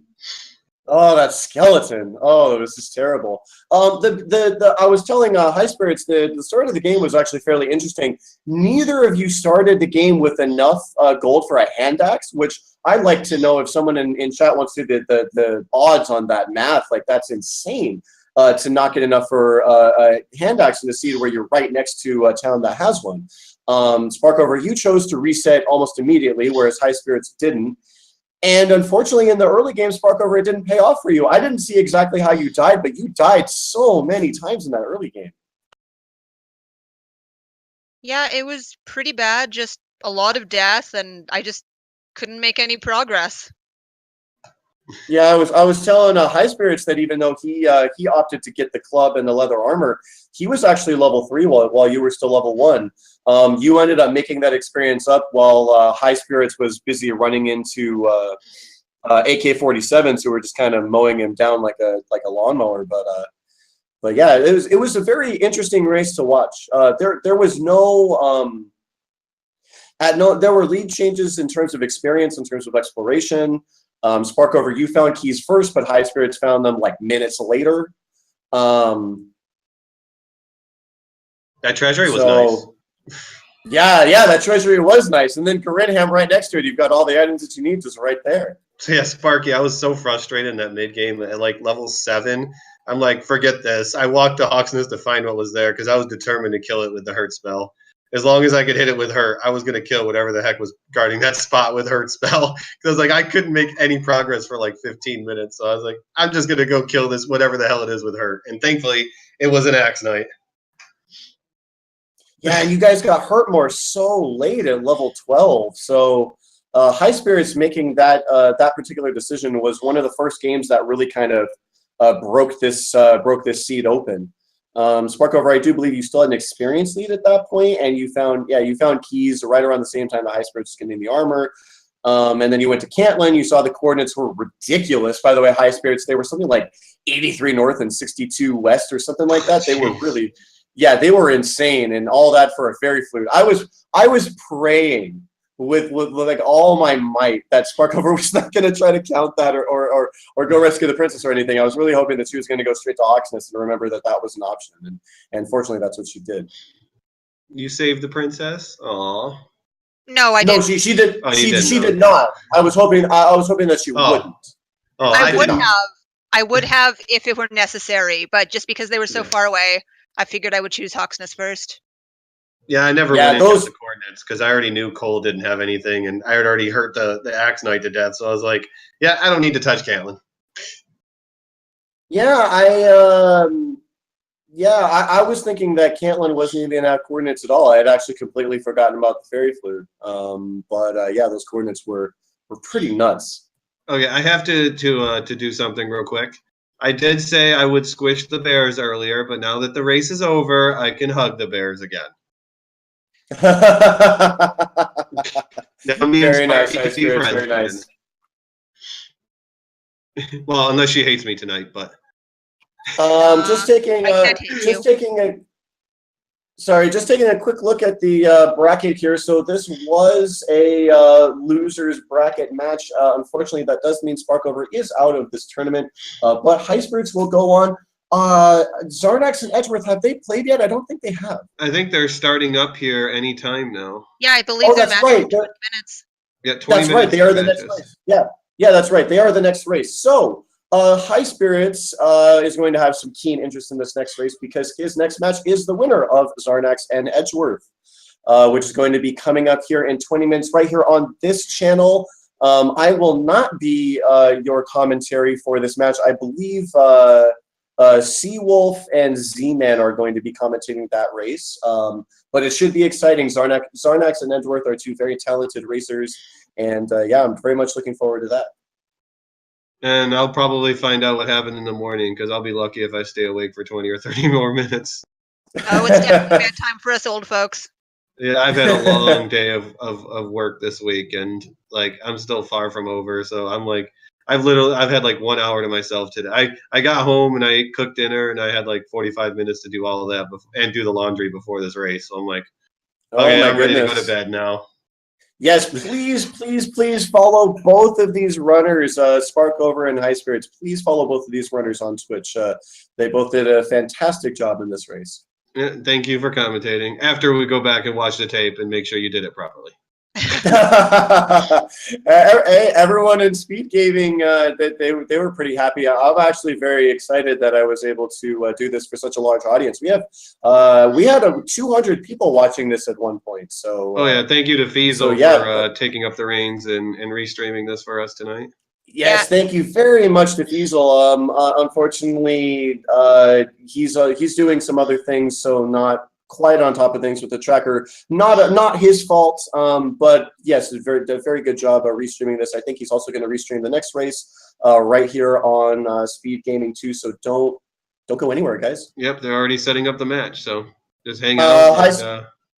Oh, that skeleton! Oh, this is terrible. I was telling Highspirits the start of the game was actually fairly interesting. Neither of you started the game with enough gold for a hand axe, which I'd like to know if someone in chat wants to do the odds on that math. Like that's insane to not get enough for a hand axe in the seed where you're right next to a town that has one. Sparkover, you chose to reset almost immediately, whereas Highspirits didn't. And unfortunately, in the early game, Sparkover, it didn't pay off for you. I didn't see exactly how you died, but you died so many times in that early game. Yeah, it was pretty bad. Just a lot of death, and I just couldn't make any progress. Yeah, I was telling Highspirits that even though he opted to get the club and the leather armor, he was actually level 3 while you were still level 1. You ended up making that experience up while Highspirits was busy running into AK-47s who were just kind of mowing him down like a lawnmower. But yeah, it was a very interesting race to watch. There was no there were lead changes in terms of experience, in terms of exploration. Sparkover, you found keys first, but Highspirits found them like minutes later. That treasury was nice. Yeah, that treasury was nice. And then Corinham right next to it, you've got all the items that you need just right there. So yeah, Sparky, I was so frustrated in that mid game at like level 7. I'm like, forget this. I walked to Hawksness to find what was there because I was determined to kill it with the hurt spell. As long as I could hit it with hurt, I was going to kill whatever the heck was guarding that spot with hurt spell. Because like I couldn't make any progress for like 15 minutes. So I was like, I'm just going to go kill this, whatever the hell it is with hurt. And thankfully, it was an Axe Knight. Yeah, and you guys got hurt more so late at level 12. So Highspirits making that particular decision was one of the first games that really kind of broke this seed open. Sparkover, I do believe you still had an experience lead at that point, and you found keys right around the same time that Highspirits was getting the armor. And then you went to Cantlin. You saw the coordinates were ridiculous. By the way, Highspirits, they were something like 83 north and 62 west or something like that. They were really, yeah, they were insane, and all that for a fairy flute. I was praying with like all my might that Sparkover was not going to try to count that or go rescue the princess or anything. I was really hoping that she was going to go straight to Hawksness and remember that was an option, and fortunately that's what she did. You saved the princess? Aww. No, I didn't. No, she did. Oh, she did not. I was hoping that she wouldn't. Oh, I would have if it were necessary, but just because they were so far away, I figured I would choose Hawksness first. Yeah, I never went into the coordinates because I already knew Cole didn't have anything, and I had already hurt the Axe Knight to death. So I was like, yeah, I don't need to touch Cantlin. Yeah, I was thinking that Cantlin wasn't even at coordinates at all. I had actually completely forgotten about the fairy flute. But yeah, those coordinates were pretty nuts. Okay, I have to do something real quick. I did say I would squish the bears earlier, but now that the race is over, I can hug the bears again. Very nice, very nice. Well, unless she hates me tonight, but just taking a quick look at the bracket here. So this was a losers bracket match. Unfortunately, that does mean Sparkover is out of this tournament, but Highspirits will go on. Zarnax and Edgeworth, have they played yet? I don't think they have. I think they're starting up here any time now. Yeah, I believe their that's match right. is 20 minutes. Yeah, 20 That's minutes. right. They are the matches. next race. Yeah, that's right. They are the next race. So, Highspirits is going to have some keen interest in this next race because his next match is the winner of Zarnax and Edgeworth, which is going to be coming up here in 20 minutes right here on this channel. I will not be your commentary for this match. I believe Seawolf and Z-Man are going to be commentating that race. But it should be exciting. Zarnax and Edgeworth are two very talented racers. And yeah, I'm very much looking forward to that. And I'll probably find out what happened in the morning because I'll be lucky if I stay awake for 20 or 30 more minutes. Oh, it's definitely bedtime for us old folks. Yeah, I've had a long day of work this week, and like I'm still far from over. So I'm like, I've had like 1 hour to myself today. I got home and I cooked dinner, and I had like 45 minutes to do all of that and do the laundry before this race. So I'm like, okay, I'm ready to go to bed now. Yes, please follow both of these runners, Sparkover and Highspirits. Please follow both of these runners on Twitch. They both did a fantastic job in this race. Yeah, thank you for commentating. After we go back and watch the tape and make sure you did it properly. Everyone in Speed Gaming, they were pretty happy. I'm actually very excited that I was able to do this for such a large audience. We had 200 people watching this at one point. So oh yeah, thank you to Fiesel for taking up the reins and restreaming this for us tonight. Yes, thank you very much to Fiesel. Unfortunately, he's doing some other things, so not quite on top of things with the tracker. Not his fault, but yes, a very good job restreaming this. I think he's also going to restream the next race right here on Speed Gaming too. So don't go anywhere, guys. Yep, they're already setting up the match, so just hang out.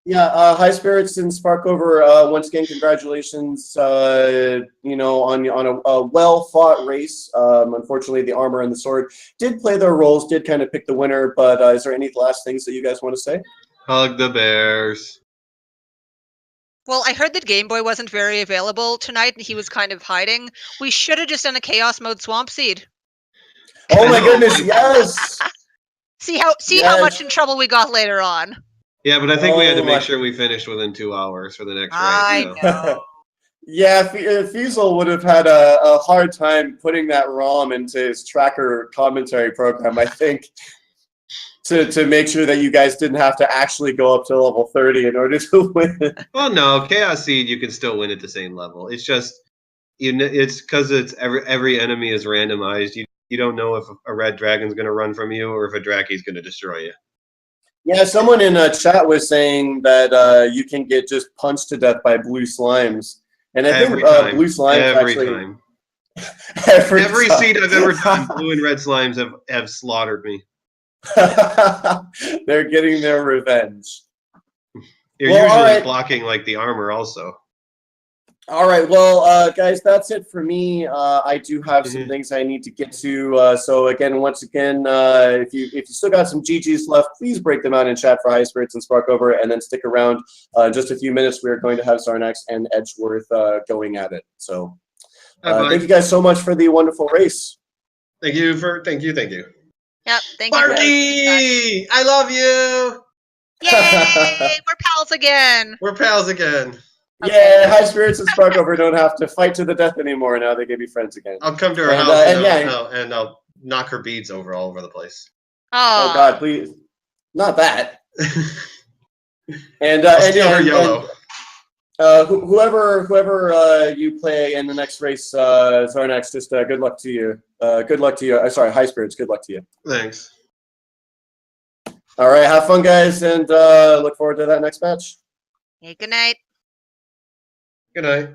Highspirits and Sparkover, once again, congratulations, on a well-fought race. Unfortunately, the armor and the sword did play their roles, did kind of pick the winner, but is there any last things that you guys want to say? Hug the bears. Well, I heard that Game Boy wasn't very available tonight, and he was kind of hiding. We should have just done a Chaos Mode Swamp Seed. Oh my goodness, yes! See how much in trouble we got later on. Yeah, but I think we had to make sure we finished within 2 hours for the next race. I know. Yeah, Fiesel would have had a hard time putting that ROM into his tracker commentary program, I think, to make sure that you guys didn't have to actually go up to level 30 in order to win. Well, no, Chaos Seed, you can still win at the same level. It's just, it's because it's every enemy is randomized. You don't know if a red dragon's going to run from you or if a Draki's going to destroy you. Yeah, someone in chat was saying that you can get just punched to death by blue slimes. And I think blue slimes time. Every seed I've ever done, blue and red slimes have slaughtered me. They're getting their revenge. You're usually blocking like the armor also. All right, well, guys, that's it for me. I do have some things I need to get to. So again, once again, if you still got some GGs left, please break them out in chat for Highspirits and Sparkover, and then stick around. In just a few minutes, we are going to have Zarnax and Edgeworth going at it. So thank you guys so much for the wonderful race. Thank you. Yep, thank you. Sparky, I love you. Yay! We're pals again. Yeah, Highspirits and Sparkover don't have to fight to the death anymore. Now they can be friends again. I'll come to her house and I'll knock her beads all over the place. Oh God, please, not that. And her yellow. Whoever you play in the next race, Zarnax, just good luck to you. Good luck to you. Sorry, Highspirits, good luck to you. Thanks. All right, have fun, guys, and look forward to that next match. Hey, good night. Good night.